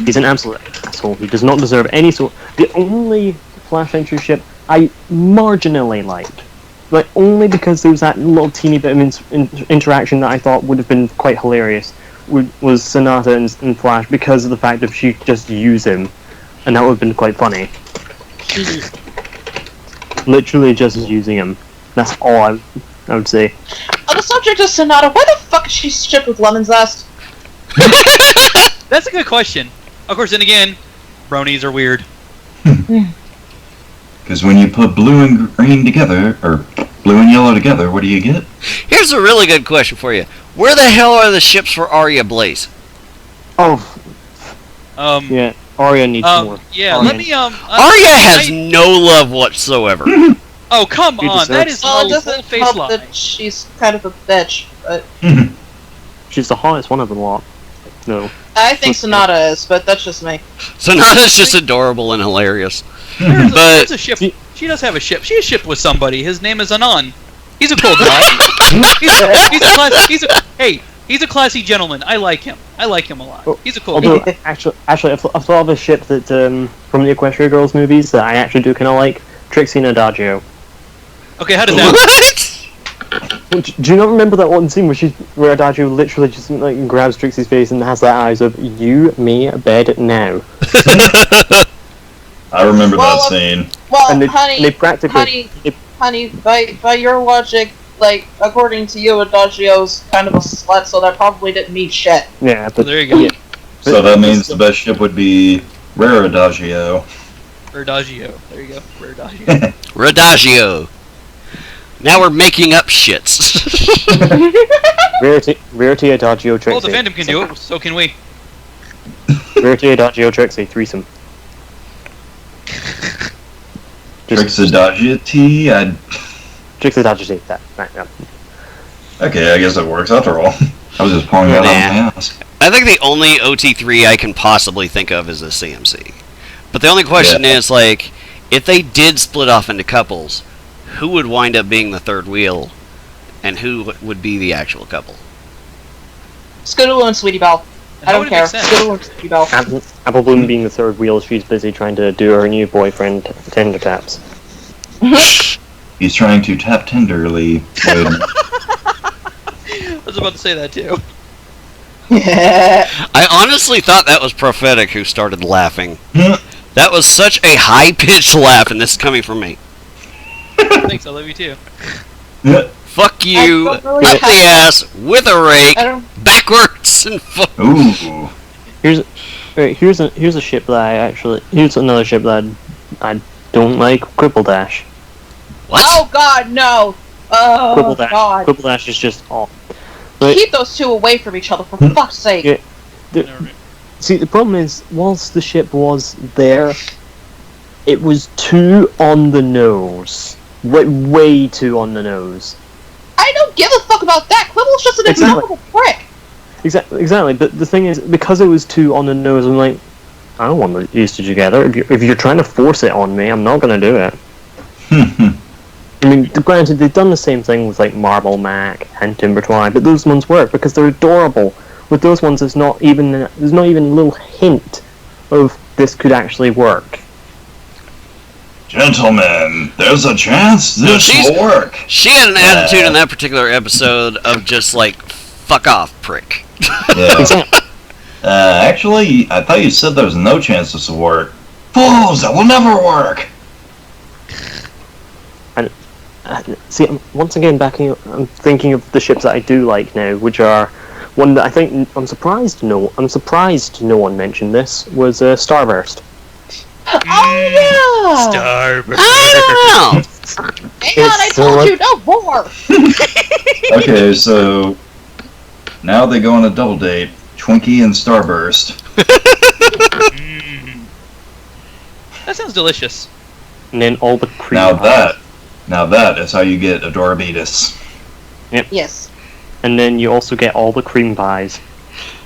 He's an absolute ass. asshole. He does not deserve any sort. The only Flash entry ship I marginally liked, like only because there was that little teeny bit of interaction that I thought would have been quite hilarious, was Sonata and Flash, because of the fact that she just use him, and that would have been quite funny. Literally just using him. That's all I would say. On the subject of Sonata, why the fuck is she shipped with Lemon Zest? That's a good question. Of course, then again, bronies are weird. Because when you put blue and green together, or blue and yellow together, what do you get? Here's a really good question for you. Where the hell are the ships for Arya Blaze? Oh, Yeah. Arya needs more. Yeah. Arya. Let me Arya has no love whatsoever. Oh come She on! That deserves- is Well, it no doesn't face help lie. that she's kind of a bitch, but She's the hottest one of the lot. No. I think Sonata is, but that's just me. Sonata's just adorable and hilarious. There's But a ship. She does have a ship. She is shipped with somebody. His name is Anon. He's a cool guy. He's a classy gentleman. I like him. I like him a lot. He's a cool Although, guy. actually, I've thought of a ship that from the Equestria Girls movies that I actually do kind of like, Trixie and Adagio. Okay, how does that? what? Do you not remember that one scene where Adagio literally just like grabs Trixie's face and has that eyes of "You, me, bed now"? I remember Well, that scene. Well, And they honey, practically honey, by your logic, like, according to you, Adagio's kind of a slut, so that probably didn't mean shit. yeah, So but there you go. yeah. So that means the best ship would be Rare Adagio. Adagio. There you go. Adagio. Radagio. Now we're making up shits. Rarity Adagio Trixie. Well, the fandom can do it. So can we. Rarity Adagio Trixie threesome. Trix Adagio T. Trixie Adagio that. Right, yeah. Okay, I guess it works after all. I was just pulling that out of my ass. I think the only OT3 I can possibly think of is a CMC. But the only question is, like, if they did split off into couples, who would wind up being the third wheel, and who would be the actual couple? Scootaloo and Sweetie Belle. I How don't would it care. make sense? Scootaloo and Sweetie Belle. Apple Bloom being the third wheel, she's busy trying to do her new boyfriend Tinder taps. He's trying to tap tenderly. Wait a minute. I was about to say that too. I honestly thought that was Prophetic who started laughing. That was such a high-pitched laugh, and this is coming from me. Thanks, I love you too. Fuck you, I don't really up the ass, with a rake, I don't. backwards, and fuck. Ooh. Here's a ship that here's another ship that I don't like, Cripple Dash. What? Oh God, no! Oh Cripple Dash. God! Cripple Dash is just all. But Keep those two away from each other, for fuck's sake! Yeah. See, the problem is, whilst the ship was there, it was too on the nose. Way too on the nose. I don't give a fuck about that. Quibble's just an Exactly. insufferable prick. Exactly. But the thing is, because it was too on the nose, I'm like, I don't want these two together. If you're trying to force it on me, I'm not gonna do it. I mean, granted, they've done the same thing with like Marble Mac and Timber Twine, but those ones work because they're adorable. With those ones, there's not even a little hint of this could actually work. Gentlemen, there's a chance this She's- will work. She had an attitude in that particular episode of just like, fuck off, prick. Yeah. Exactly. Actually, I thought you said there was no chance this will work. Fools, that will never work. See, once again, I'm thinking of the ships that I do like now, which are one that I think I'm surprised no one mentioned this was Starburst. Oh yeah! Starburst. I don't know. Hang on, I It's told so- you no more. Okay, so now they go on a double date. Twinkie and Starburst. That sounds delicious. And then all the cream Now that is how you get Adorabetus. Yes. and then you also get all the cream pies.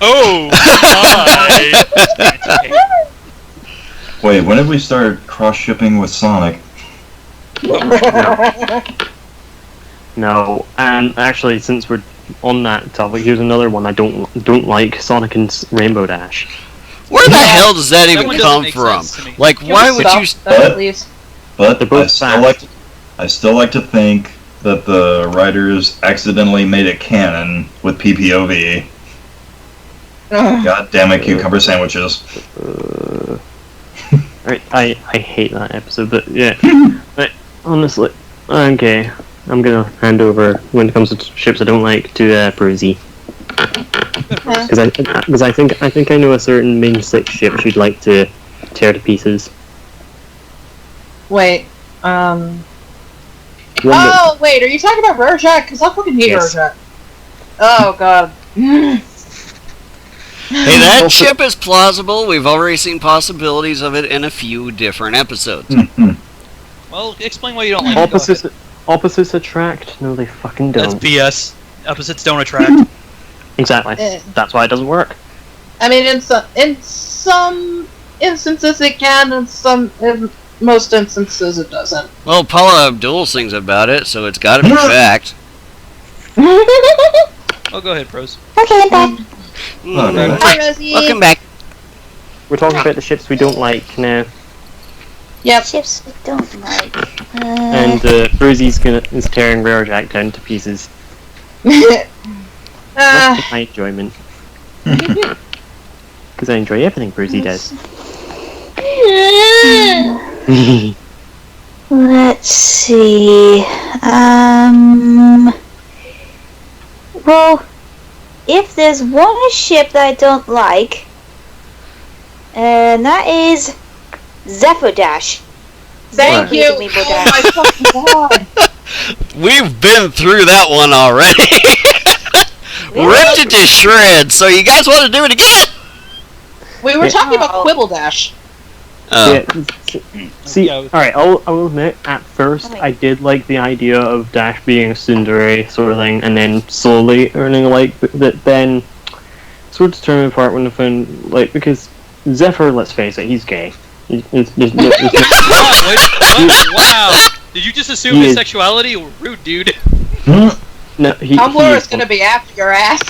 Oh my! Wait, when did we start cross-shipping with Sonic? No, and actually, since we're on that topic, here's another one I don't like: Sonic and Rainbow Dash. Where the hell does that That even one doesn't come make from? sense to me. Like, Can why we would stop you? that, please? But They're both fast. I still like to think that the writers accidentally made it canon with PPOV. Ugh. God damn it, cucumber sandwiches. I hate that episode, but yeah. But honestly, okay, I'm gonna hand over when it comes to ships I don't like to Bruzy. Because I think I know a certain main 6 ship she'd like to tear to pieces. Wait, One oh, wait, are you talking about Rorschach? Because I fucking hate Yes. Rorschach. Oh, God. Hey, that ship is plausible. We've already seen possibilities of it in a few different episodes. Well, explain why you don't like it. Go ahead. opposites attract? No, they fucking That's don't. BS. Opposites don't attract. Exactly. That's why it doesn't work. I mean, in some instances it can, in most instances it doesn't. Well, Paula Abdul sings about it, so it's got to be fact. Oh, go ahead, pros. Okay, I'm back. Mm. Hi, Rosie. Welcome back. We're talking about the ships we don't like now, Yep. Chips I don't like. and Bruzy's is tearing Rarejack down to pieces. That's my enjoyment. Because I enjoy everything Bruzy does. Let's see. Well, if there's one ship that I don't like, and that is Zephyr Dash. Thank Right. you. Please, Oh Maple my fucking god. We've been through that one already. Ripped it to shreds. So you guys want to do it again? We were Yeah. talking about Quibble Dash. Oh. Yeah, see, Yeah. alright, I will admit, at first, Oh, wait. I did like the idea of Dash being a tsundere sort of thing, and then slowly earning a like, but then sort of turning apart when I found, like, because Zephyr, let's face it, he's gay. It's Wow, what? Wow. Did you just assume He his is. sexuality? Rude, dude. no, he Tumblr is is gonna be after your ass.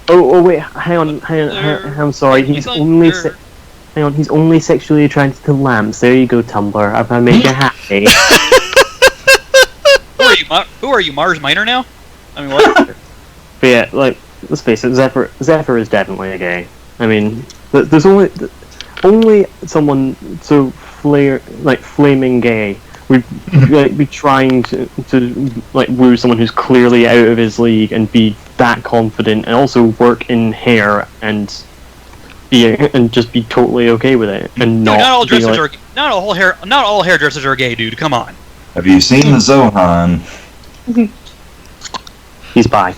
Oh, wait, hang on, I'm sorry, he's only hang on, he's only sexually attracted to lambs. There you go, Tumblr. I've made you happy. Who are you, Mars Minor now? I mean, what? But yeah, like, let's face it, Zephyr is definitely a gay. I mean, there's only someone so flaming gay would like be trying to like woo someone who's clearly out of his league and be that confident and also work in hair and just be totally okay with it and Dude, not not all be dressers like, are not all hairdressers are gay, dude. Come on. Have you seen the Zohan? he's bi.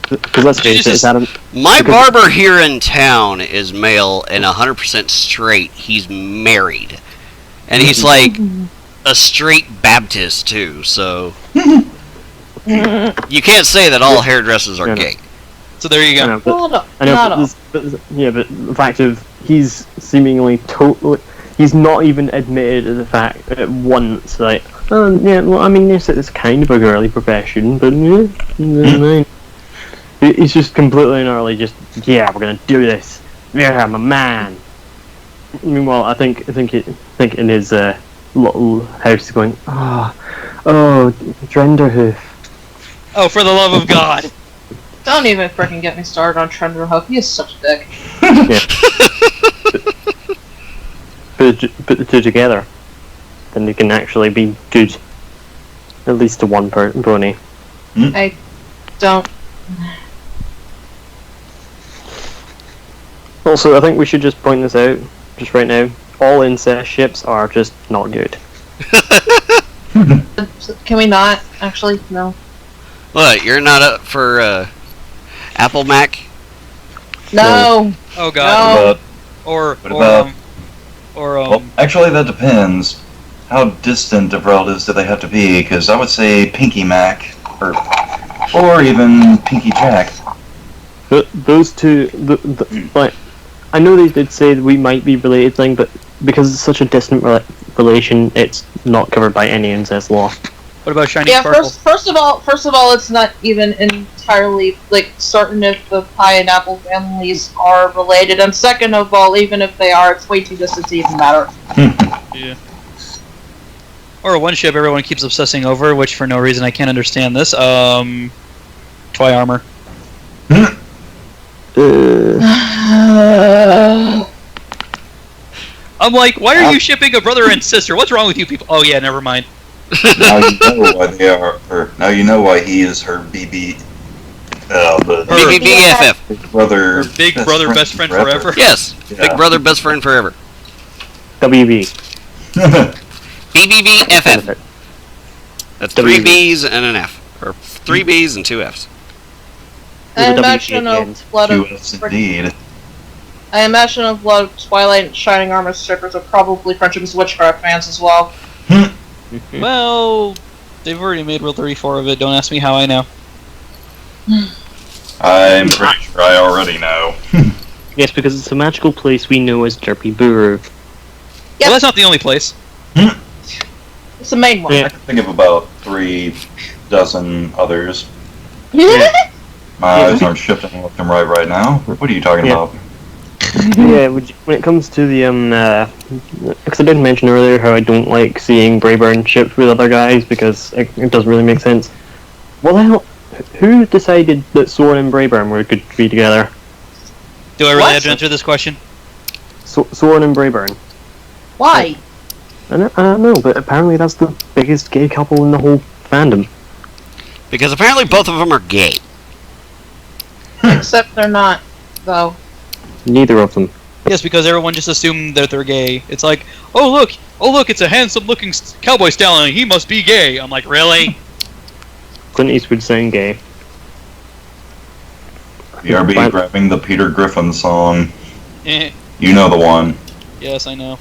Because let's face it, it's Adam. My barber here in town is male and 100% straight. He's married. And he's like a straight Baptist too, so you can't say that all hairdressers are No. gay. So there you I go. know, but, Not I know, all. but the fact of he's seemingly totally, he's not even admitted to the fact at once, like, oh, yeah, well, I mean, yes, it's kind of a girly profession, but yeah, never mind. He's just completely and utterly just, yeah, we're gonna do this. Yeah, I'm a man. Meanwhile, I think in his little house, he's going, oh, Drenderhoof. Oh, for the love of God. Don't even freaking get me started on Trenderhoof. He is such a dick. Put the two together, then they can actually be good. At least to one pony. I don't. Also, I think we should just point this out, just right now. All incest ships are just not good. Can we not? Actually, no. What, you're not up for Apple Mac? No. Oh God. No. Or What about- Well, actually, that depends. How distant of relatives do they have to be? Because I would say Pinky Mac, or even Pinky Jack. But those two, like, I know they did say that we might be related thing, but because it's such a distant relation, it's not covered by any incest law. What about Shiny Yeah. Sparkle? First of all, it's not even in entirely certain if the pie and apple families are related, and second of all, even if they are, it's way too distant to even matter. Yeah. Or one ship everyone keeps obsessing over, which for no reason I can't understand this. Twi-Armor. I'm like, why are you shipping a brother and sister? What's wrong with you people? Oh yeah, never mind. Now you know why they are. Or now you know why he is her BB. BBBFF. Big brother. Her big brother, best friend forever. Yes. Yeah. Big brother, best friend forever. WB. BBBFF. That's 3 WB. B's and an F. Or 3 B's and 2 F's. I With a imagine WB a at the end. lot of US indeed. I imagine a lot of Twilight and Shining Armor strippers are probably Friendship is Witchcraft fans as well. Well, they've already made Rule 34 of it. Don't ask me how I know. I'm pretty sure I already know. Yes, because it's a magical place we know as Derpy Buru. Yep. Well, that's not the only place. It's the main one. Yeah. I can think of about 3 dozen others. My eyes aren't shifting left and right now. What are you talking Yeah. about? Yeah, when it comes to the, because I did mention earlier how I don't like seeing Brayburn shipped with other guys because it doesn't really make sense. What the hell? Who decided that Soren and Brayburn were good to be together? Do I really What? have to answer this question? Soren and Brayburn. Why? I don't know, but apparently that's the biggest gay couple in the whole fandom. Because apparently both of them are gay. Except they're not, though. Neither of them. Yes, because everyone just assumed that they're gay. It's like, oh look, it's a handsome-looking cowboy stallion. He must be gay. I'm like, really? Clint Eastwood saying gay. BRB What? grabbing the Peter Griffin song. Eh. You know the one. Yes, I know.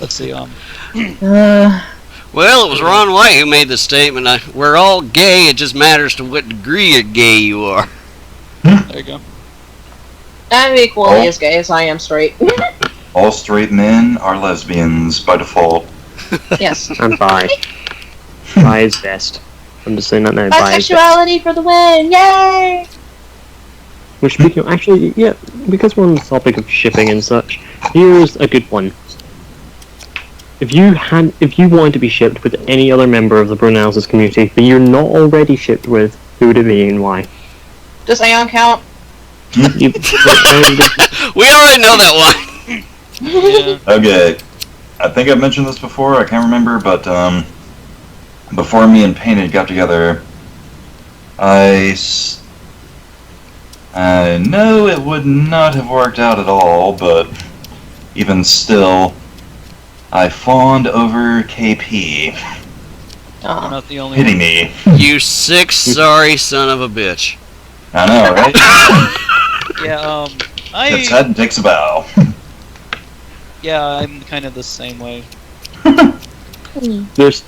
Let's see. Well, it was Ron White who made the statement, we're all gay, it just matters to what degree of gay you are. There you go. I'm equally Oh. as gay as I am straight. All straight men are lesbians by default. Yes. And bi. Bi is best. I'm just saying that now. Bi is best. Bisexuality for the win! Yay! Which, speaking of, actually, yeah, because we're on the topic of shipping and such, here's a good one. If you wanted to be shipped with any other member of the Brunel's community that you're not already shipped with, who would it be and why? Does Aeon count? You, We already know that one. Yeah. Okay. I think I've mentioned this before, I can't remember, but before me and Painted got together, I know it would not have worked out at all, but even still, I fawned over KP. I'm not the only Pity one. me. You sick, sorry son of a bitch. I know, right? Yeah, Tips head and takes a bow. yeah, I'm kind of the same way. there's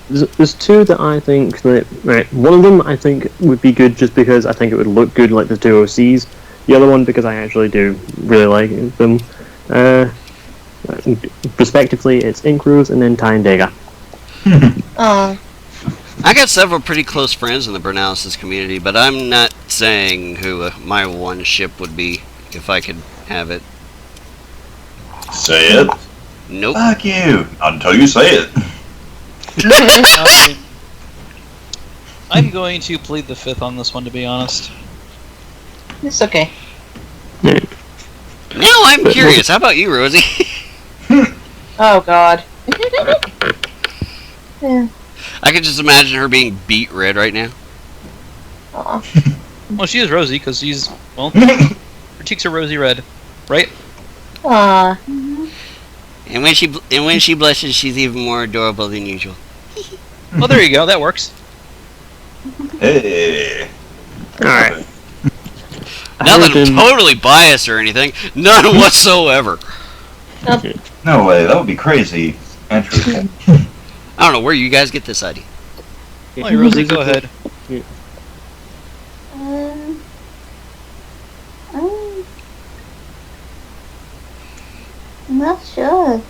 two that I think that, right, one of them I think would be good just because I think it would look good like the two OCs. The other one because I actually do really like them. Respectively, it's Ink Rose and then Tyne Dagger. I got several pretty close friends in the Bernalis community, but I'm not saying who my one ship would be if I could have it. Say it. Nope. Fuck you. Not until you say it. I'm going to plead the fifth on this one, to be honest. It's okay. Now I'm curious. How about you, Rosie? Oh god. I can just imagine her being beat red right now. Aw. Well, she is Rosie because she's her cheeks are rosy red, right? Aw. And when she blushes, she's even more adorable than usual. Well, there you go. That works. Hey. Alright. Not that I'm totally biased or anything. None whatsoever. No way, that would be crazy. Andrew. I don't know where you guys get this idea. Hey, Rosie, go ahead. I'm not sure.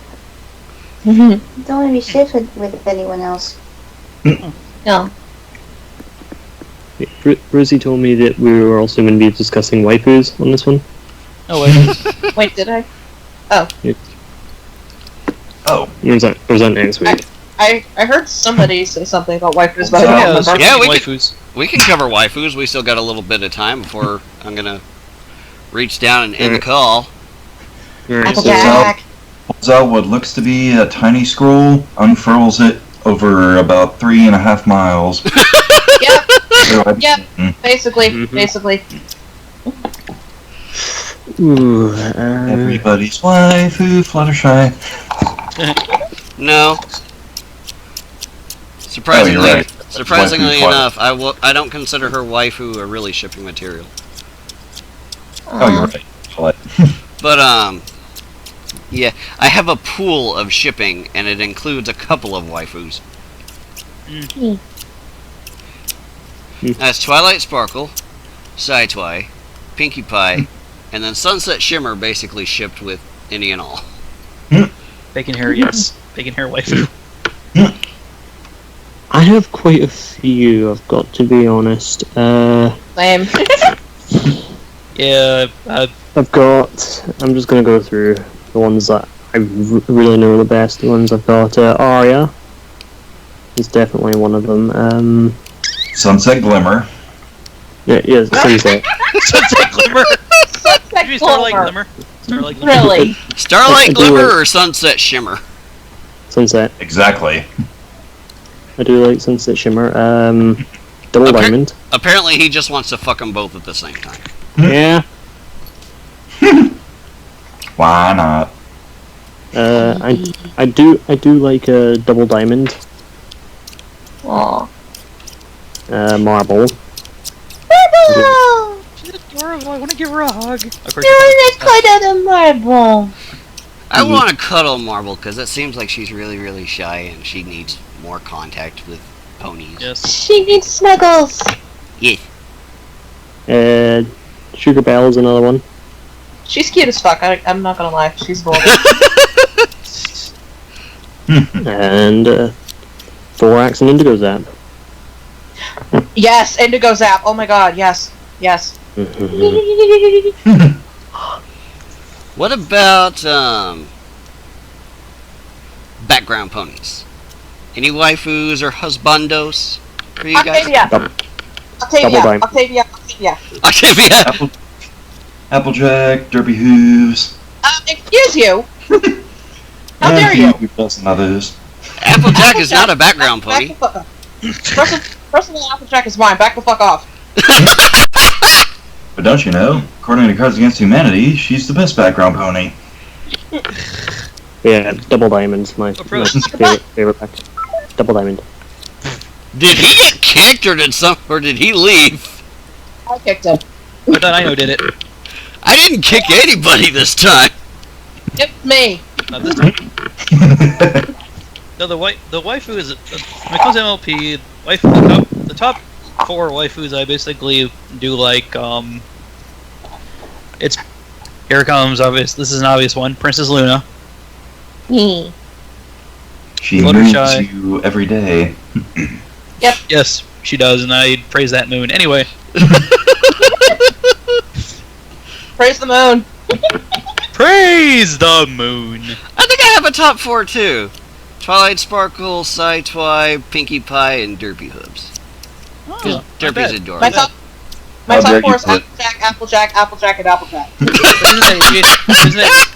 Don't want to be shipped with anyone else. No. Rosie told me that we were also going to be discussing waifus on this one. Oh wait. Wait, did I? Oh, Or is that next week? I heard somebody say something about waifus, but I Yeah, don't let's remember. Yeah, talk we could- waifus. We can cover waifus. We still got a little bit of time before I'm gonna reach down and end the call. Alright, so Applejack. pulls out what looks to be a tiny scroll, unfurls it over about 3.5 miles. Yep, Yep. basically, Mhm. basically. ooh, Everybody's waifu, Fluttershy. No. Surprisingly, Oh, you're right. surprisingly Waifu enough, I don't consider her waifu a really shipping material. Oh, you're right. What? But yeah, I have a pool of shipping, and it includes a couple of waifus. Mm. That's Twilight Sparkle, Saitwai, Pinkie Pie, and then Sunset Shimmer basically shipped with any and all. Bacon hair, yes. Bacon hair waifu. I have quite a few, I've got to be honest. Same. Yeah, I've got. I'm just gonna go through the ones that I really know are the best. The ones I've got. Arya is definitely one of them. Sunset Glimmer. Yeah, Sunset. Sunset Glimmer. Sunset Did you Starlight Glimmer. Glimmer? Starlight Glimmer. Really? Starlight I do Glimmer like- or Sunset Shimmer? Sunset. Exactly. I do like Sunset Shimmer. Double Okay. Diamond. Apparently, he just wants to fuck them both at the same time. Yeah. Why not? I do like Double Diamond. Aw. Marble. Marble! She's adorable. I want to give her a hug. Of course, You're quite out of marble. I want to cuddle Marble because it seems like she's really, really shy and she needs more contact with ponies. yes. She needs snuggles. Yes. Sugar Bell's another one. She's cute as fuck. I'm not gonna lie. She's adorable. And Thorax and Indigo Zap. Yes, Indigo Zap. Oh my god, yes. Yes. What about background ponies? Any waifus or husbandos for you guys? Octavia. Double Octavia. Diamond. Octavia. Octavia. Octavia. Applejack, Derpy Hooves. Excuse you. How dare you? We've done some others. Applejack is not a background Back pony. the fuck up. First of all, Applejack is mine. Back the fuck off. But don't you know, according to Cards Against Humanity, she's the best background pony. Yeah, Double Diamond's my Approach. favorite pack. Double Diamond. Did he get kicked or did he leave? I kicked him. I thought I know did it. I didn't kick anybody this time. It's me. Not this time. No, the waifu is when it comes to MLP, the top 4 waifus I basically do like. It's here it comes obvious. This is an obvious one. Princess Luna. She Fluttershy. moves you every day. Yes, she does, and I praise that moon. Anyway, Praise the moon. praise the moon. I think I have a top 4 too. Twilight Sparkle, Saitwai, Pinkie Pie, and Derpy Hooves. Oh, not Derpy's bad. adorable. My top. My How top dare 4 you is put- Applejack, Applejack, Applejack, and Applejack. Isn't that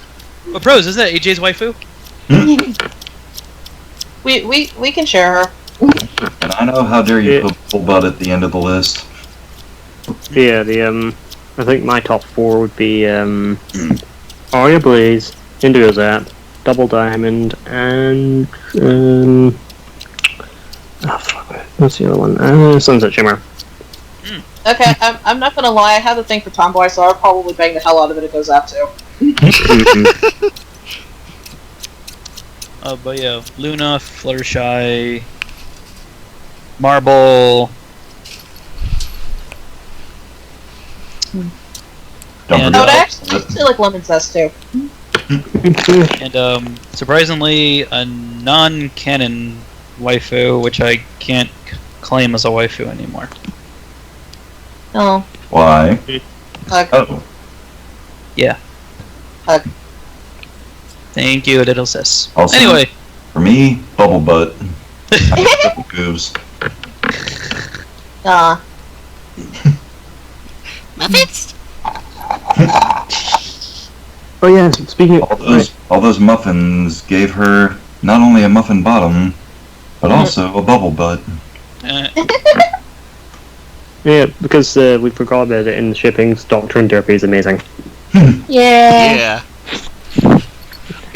well, pros, isn't that AJ's waifu? We can share her. And I know how dare you Yeah. put Full Butt at the end of the list. Yeah, I think my top 4 would be Arya Blaze, Indigo Zap, Double Diamond, and what's the other one? Sunset Shimmer. Okay, I'm not gonna lie. I have a thing for Tomboy, so I'll probably bang the hell out of it. It goes up too. But yeah, Luna, Fluttershy, Marble, Don't And, I would forget. actually like Lemon Zest too. and surprisingly, a non-canon waifu, which I can't claim as a waifu anymore. Oh, Why? hug. Oh, Thank you, little sis. Also- Anyway, for me, Bubble Butt. Double goobs. Aw. Muffins? Oh yeah, speaking of All those muffins gave her not only a muffin bottom, but also a bubble butt. yeah, because we forgot about it in the shippings. Doctor and Derpy is amazing. Yeah. Yeah.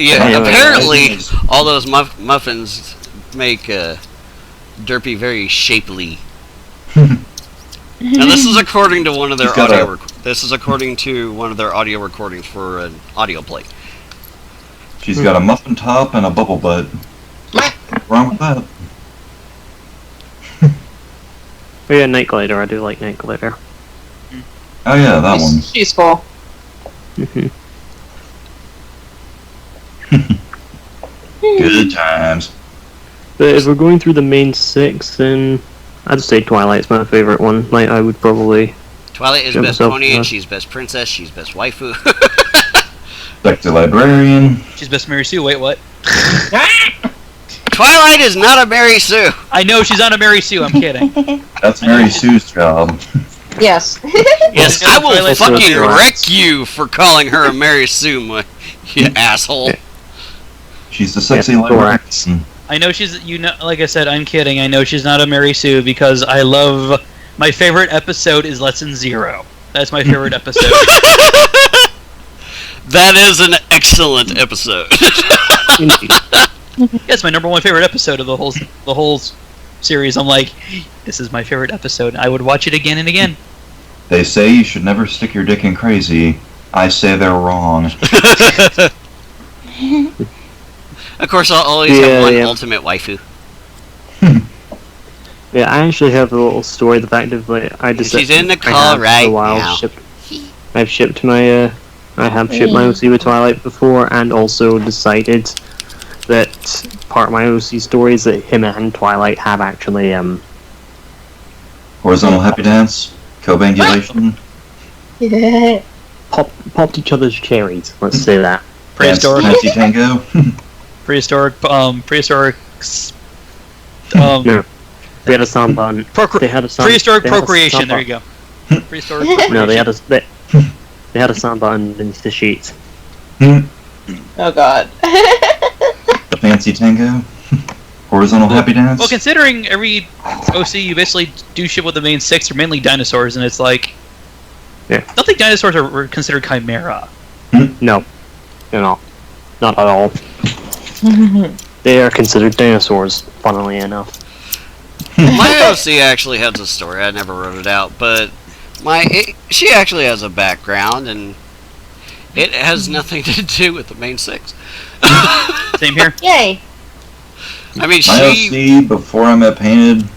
Yeah, Anyway, apparently all those muffins make Derpy very shapely. Now this is according to one of their He's got audio. a- This is according to one of their audio recordings for an audio play. She's got a muffin top and a bubble butt. What's wrong with that? Oh yeah, Night Glider. I do like Night Glider. Oh yeah, that one. She's cool. Mhm. Good times. But if we're going through the main six, then I'd say Twilight's my favorite one. Like I would probably. Twilight is Jump best myself, pony, yeah. and she's best princess. She's best waifu. Sexy librarian. she's best Mary Sue. Wait, what? Twilight is not a Mary Sue. I know she's not a Mary Sue. I'm kidding. That's Mary Sue's job. Yes. Yes, Yeah, I will Twilight's fucking so true. wreck you for calling her a Mary Sue, you asshole. She's the sexy Yeah, librarian. correct. I know she's. You know, like I said, I'm kidding. I know she's not a Mary Sue because I love. My favorite episode is Lesson 0. That's my favorite episode. That is an excellent episode. Yes, my number one favorite episode of the whole series. I'm like, this is my favorite episode. I would watch it again and again. They say you should never stick your dick in crazy. I say they're wrong. Of course, I'll always Yeah, have one yeah. ultimate waifu. Yeah, I actually have a little story. The fact of like I just She's in the I call have for a right while now. I've shipped my I have shipped my OC with Twilight before, and also decided that part of my OC story is that him and Twilight have actually Horizontal happy dance. Co-bangulation. Yeah. popped each other's cherries. Let's say that. Prehistoric, Fancy tango. prehistoric. No. They had a samba and they had a samba. Prehistoric they had a procreation. samba- There you go. Prehistoric procreation. No, they had a samba underneath the sheets. Oh god. The fancy tango. Horizontal happy dance. Well, considering every OC you basically do shit with the main 6 are mainly dinosaurs, and it's like, Yeah. I don't think dinosaurs are considered chimera. No, not at all. They are considered dinosaurs, funnily enough. My OC actually has a story. I never wrote it out, but she actually has a background, and it has nothing to do with the main 6. Same here. Yay. I mean, My she. OC, before I met Painted,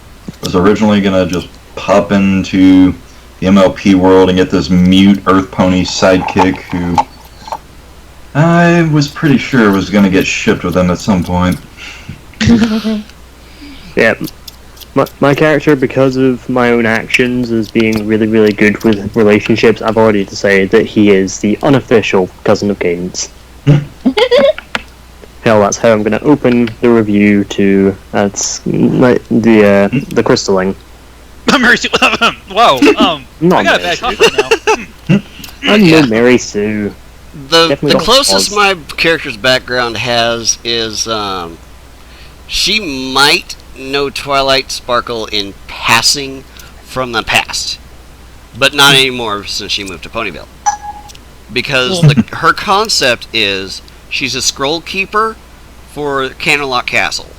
was originally gonna just pop into the MLP world and get this mute Earth Pony sidekick who I was pretty sure was gonna get shipped with them at some point. Yeah, my character, because of my own actions as being really, really good with relationships, I've already decided that he is the unofficial cousin of Cadence. Hell, that's how I'm going to open the review to the Crystalling. Mary Sue. Whoa. Not I got a Mary bad cough right now. I'm Yeah. no Mary Sue. The Definitely don't closest pause. my character's background has is she might know Twilight Sparkle in passing from the past, but not anymore since she moved to Ponyville. Because her concept is she's a scroll keeper for Canterlot Castle.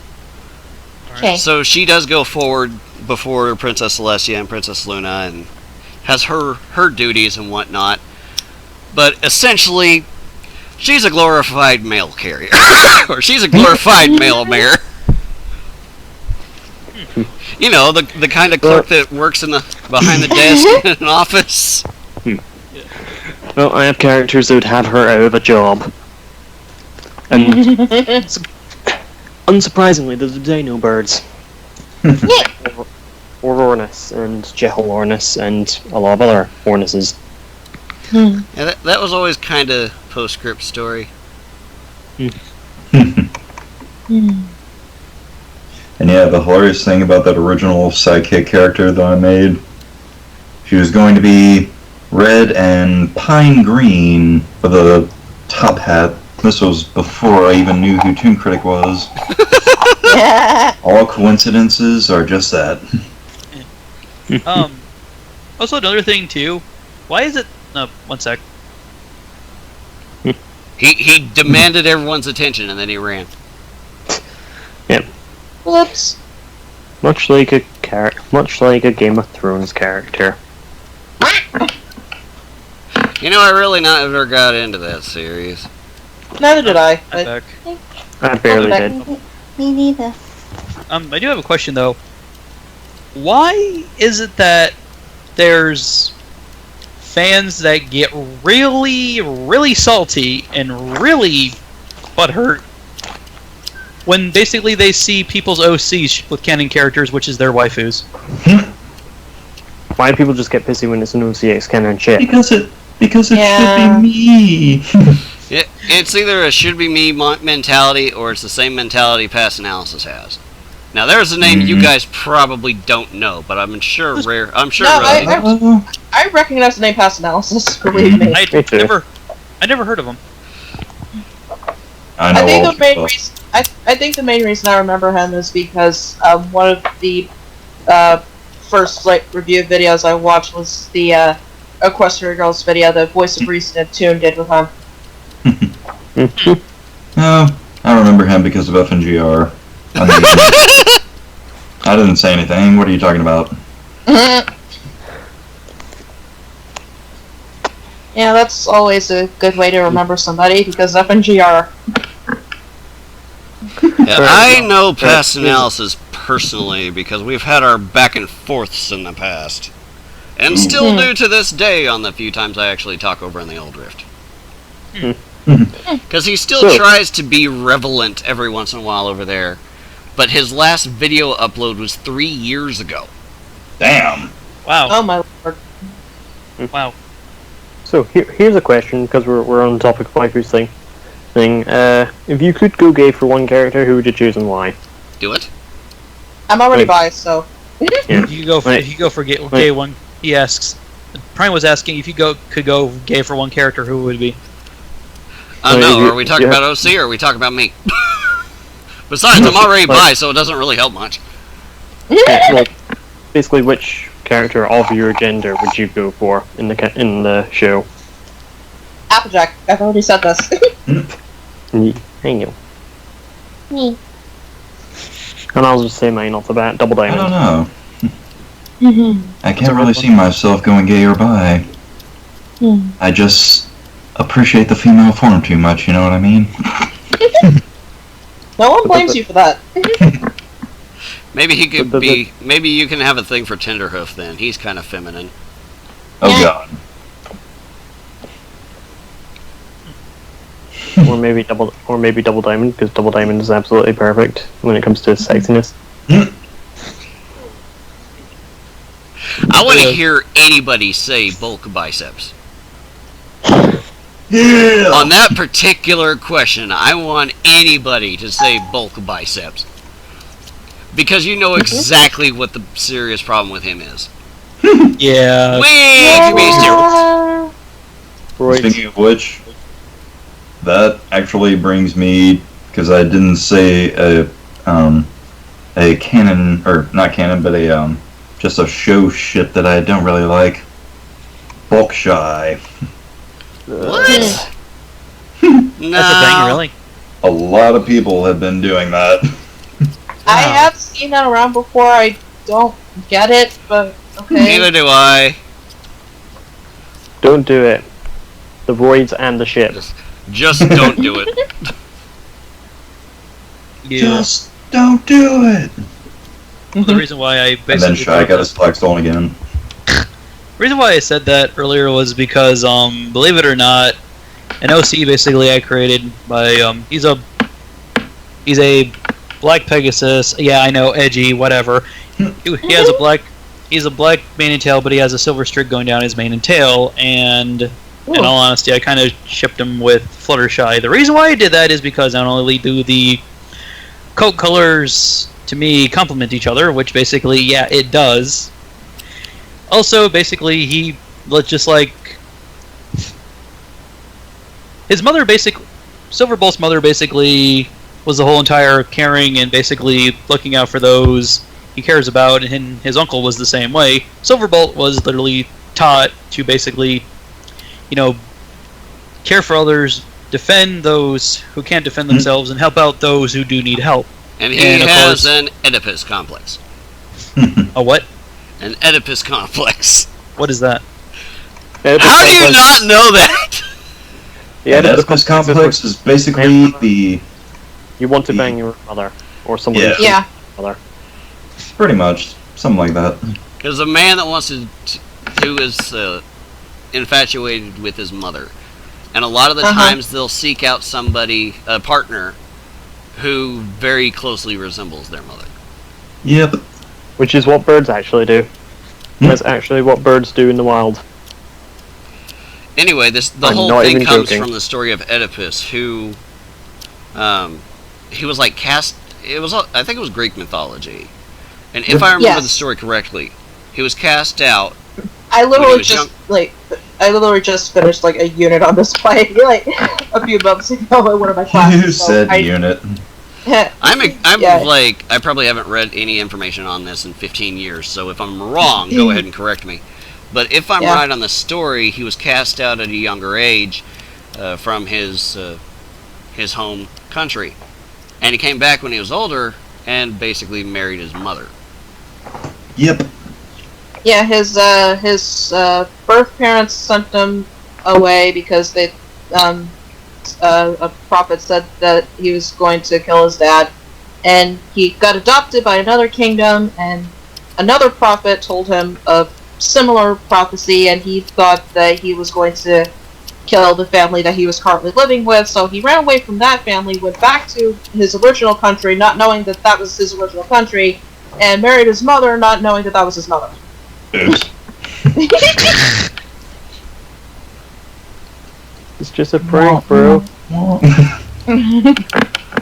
Okay. So she does go forward before Princess Celestia and Princess Luna and has her duties and whatnot. But essentially, she's a glorified mail carrier. Or she's a glorified mail mare. You know, the kind of clerk that works in the behind the desk in an office. Well, I have characters that would have her out of a job. And unsurprisingly, they're the Dino Birds. Ornis and Jehel Ornis and a lot of other Ornises. Yeah, that was always kind of postscript story. And yeah, the hilarious thing about that original sidekick character that I made, she was going to be red and pine green with a top hat. This was before I even knew who Toon Critic was. All coincidences are just that. Also, another thing too. Why is it? No, one sec. He demanded everyone's attention and then he ran. Whoops. Much like a Game of Thrones character. You know, I really never got into that series. Neither did I. I'm But back. I barely Welcome did. Me neither. I do have a question though. Why is it that there's fans that get really, really salty and really butthurt when basically they see people's OCs with canon characters, which is their waifus? Why do people just get pissy when it's an OCX canon shit? Because it Yeah. should be me. It's either a should be me mentality or it's the same mentality Past Analysis has. Now, there's a name you guys probably don't know, but I'm sure No, Rose- I recognize the name Past Analysis. Believe me. I Me too. never heard of them. I know I think all the main stuff. reason I think the main reason I remember him is because one of the first review videos I watched was the Equestria Girls video, the Voice of Reason and Toon did with him. No, I remember him because of FNGR. I mean, I didn't say anything. What are you talking about? Yeah, that's always a good way to remember somebody because FNGR. Yeah, I know Past Analysis personally because we've had our back and forths in the past. And still do to this day on the few times I actually talk over in the Old Rift. Because he still So- tries to be relevant every once in a while over there. But his last video upload was 3 years ago. Damn. Wow. Oh my lord. Wow. So here's a question, because we're on the topic of waifus thing. If you could go gay for one character, who would you choose and why? Do it. I'm already Wait. biased, so. Yeah. If you go for Right. if you go for gay Right. one, he asks. Prime was asking if you could go gay for one character, who would it be? No, you- are we talking yeah. about OC or are we talking about me? Besides, I'm already bi, so it doesn't really help much. Like, basically, which character of your gender would you go for in the show? Applejack. I've already said this. Hang you. Me. And I'll just say mine off the bat, Double I don't Diamond. know. I can't really see myself going gay or bi. I just appreciate the female form too much, you know what I mean? No one blames you for that. Maybe he could But be. Maybe you can have a thing for Tenderhoof then. He's kind of feminine. Oh Yeah. god. Or maybe Double Diamond, because Double Diamond is absolutely perfect when it comes to sexiness. I want to hear anybody say bulk biceps. Yeah! On that particular question, I want anybody to say bulk biceps. Because you know exactly what the serious problem with him is. Yeah. Way too many steroids. Right. Speaking of which, that actually brings me, because I didn't say a canon, or not canon, but just a show shit that I don't really like. Bulk shy. What? No. That's a thing, really. A lot of people have been doing that. I have seen that around before. I don't get it, but okay. Neither do I. Don't do it. The voids and the ship. Just don't do it. Yeah. Just don't do it. The reason why I And then basically Shy got his flag stolen again. the reason why I said that earlier was because believe it or not, an OC basically I created by he's a Black Pegasus. Yeah, I know, edgy, whatever. He has a black He's a black mane and tail, but he has a silver streak going down his mane and tail. And in all honesty, I kind of shipped him with Fluttershy. The reason why I did that is because not only do the coat colors to me complement each other, which basically, yeah, it does. Also, basically, his mother Silverbolt's mother basically was the whole entire caring and basically looking out for those he cares about, and his uncle was the same way. Silverbolt was literally taught to basically, care for others, defend those who can't defend themselves, and help out those who do need help. And he has an Oedipus complex. A what? An Oedipus complex. What is that? How do you not know that? Yeah, The Oedipus complex is basically the... You want to bang your mother, or someone else's Yeah. mother. Pretty much. Something like that. Because a man that wants who is infatuated with his mother. And a lot of the times they'll seek out somebody, a partner, who very closely resembles their mother. Yep. Which is what birds actually do. That's actually what birds do in the wild. Anyway, the I'm whole not thing even comes joking. from the story of Oedipus, who, he was like cast. I think it was Greek mythology, and if I remember the story correctly, he was cast out. I When he literally was young. just finished like a unit on this play like a few months ago in one of my classes. You said unit. I probably haven't read any information on this in 15 years, so if I'm wrong, go ahead and correct me. But if I'm right on the story, he was cast out at a younger age from his home country, and he came back when he was older and basically married his mother. Yep. Yeah, his birth parents sent him away because they a prophet said that he was going to kill his dad, and he got adopted by another kingdom, and another prophet told him a similar prophecy, and he thought that he was going to kill the family that he was currently living with, so he ran away from that family, went back to his original country, not knowing that that was his original country, and married his mother, not knowing that that was his mother. Oops. It's just a prank, bro.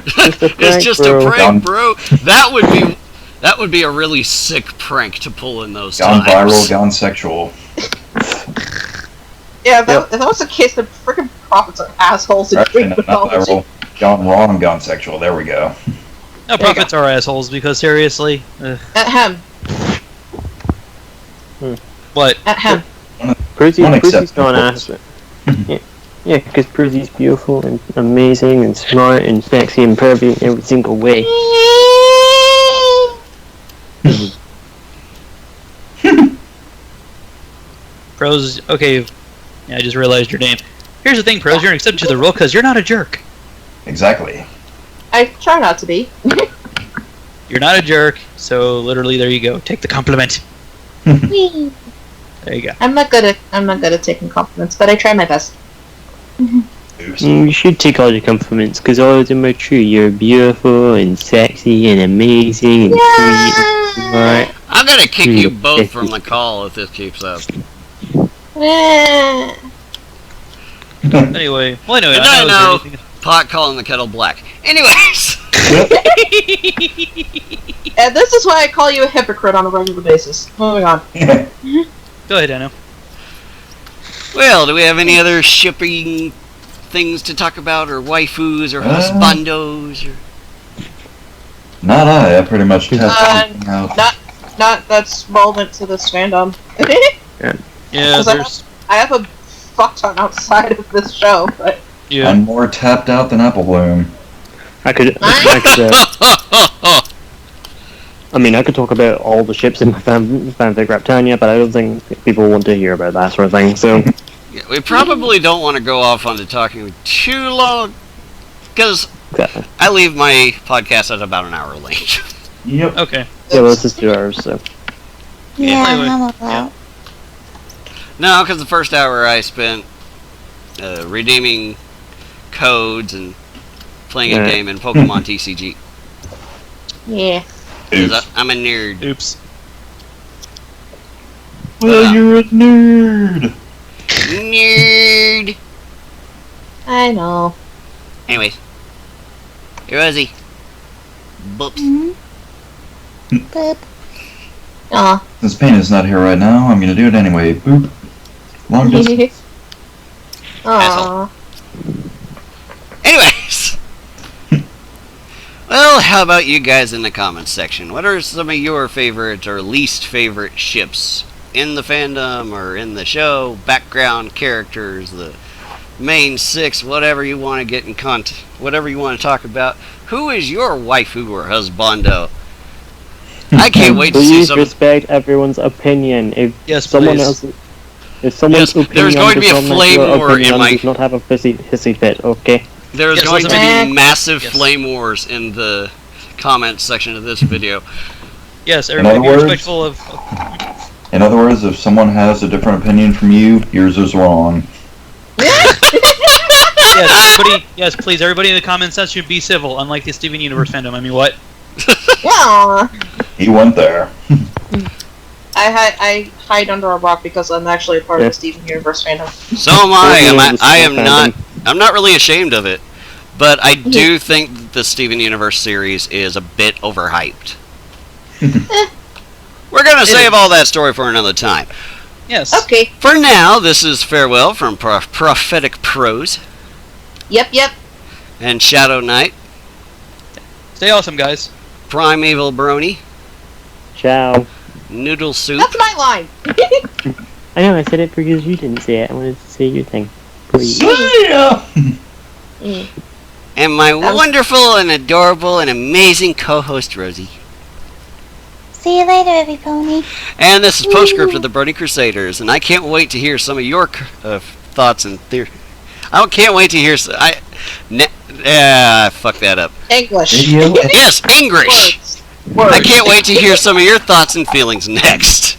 It's just a prank, bro. That would be a really sick prank to pull in those Gone times. viral, gone sexual. Yeah, if that was the case, the freaking prophets are assholes in Actually, Greek not mythology. viral, gone wrong, gone sexual. There we go. No, prophets are assholes because seriously. Ahem. What? Ahem. Prusy's not an Unacceptable. ass. Yeah, because Prusy's beautiful and amazing and smart and sexy and perfect in every single way. Pros, okay. Yeah, I just realized your name. Here's the thing, Pros, you're an exception to the rule because you're not a jerk. Exactly. I try not to be. You're not a jerk, so literally there you go. Take the compliment. Whee! There you go. I'm not good at taking compliments, but I try my best. Oops. You should take all the compliments, because all of them are true. You're beautiful and sexy and amazing and sweet and smart. I'm gonna kick you both from the call if this keeps up. Anyway, And I know pot calling the kettle black. Anyways, And this is why I call you a hypocrite on a regular basis. Moving on. go ahead, Anno. well, do we have any other shipping things to talk about, or waifus, or husbandos, or... Not I pretty much tapped out. Not that's relevant to this fandom. Yeah, 'Cause there's... I have a fuck ton outside of this show, but Yeah. I'm more tapped out than Apple Bloom. I could talk about all the ships in my fanfic Raptania, but I don't think people want to hear about that sort of thing, so... Yeah, we probably don't want to go off onto talking too long, because I leave my podcast at about an hour late. Yep. Okay. Yeah, well, this is 2 hours, so... Yeah, Yeah, anyway. I'm about. No, because the first hour I spent redeeming codes and playing a Right. game in Pokemon TCG. Yeah. 'Cause Oops. I'm a nerd. Oops. Well, you're a nerd. Nerd. I know. Anyways, here was he. Boops. Boop. Aw. Since Pain is not here right now, I'm gonna do it anyway. Boop. Long distance. Aw. Anyways. Well, how about you guys in the comments section? What are some of your favorite or least favorite ships in the fandom or in the show? Background characters, the main six, whatever you want to get in whatever you want to talk about. Who is your waifu or husbando? I can't wait to see Please some. respect everyone's opinion. If Yes, someone please. else, if someone's Yes, there's opinion going to be a does not match flame your war in opinion, my- does not have a hissy fit. Okay. There's Yes, going to let's be massive Yes. flame wars in the comments section of this video. Yes, everybody other be words- respectful of. In other words, if someone has a different opinion from you, yours is wrong. Yes, everybody. Yes, please, everybody in the comments section be civil. Unlike the Steven Universe fandom. I mean, what? Aw. He went there. I hide under a rock because I'm actually a part Yeah. of the Steven Universe fandom. So am I. Yeah, I am fandom. not. I'm not really ashamed of it, but I do think that the Steven Universe series is a bit overhyped. We're gonna save all that story for another time. Yes. Okay. For now, this is farewell from Prophetic Prose Yep. and Shadow Knight, Stay awesome, guys. Primeval Brony, Ciao. Noodle Soup, That's my line. I know I said it because you didn't say it. I wanted to say your thing. Please. See ya! and my wonderful and adorable and amazing co-host Rosie. See you later, every pony. And this is Postscript of the Brony Crusaders, and I can't wait to hear some of your thoughts and theories. I can't wait to hear. Fuck that up. English. Yes, English. Words. I can't wait to hear some of your thoughts and feelings next.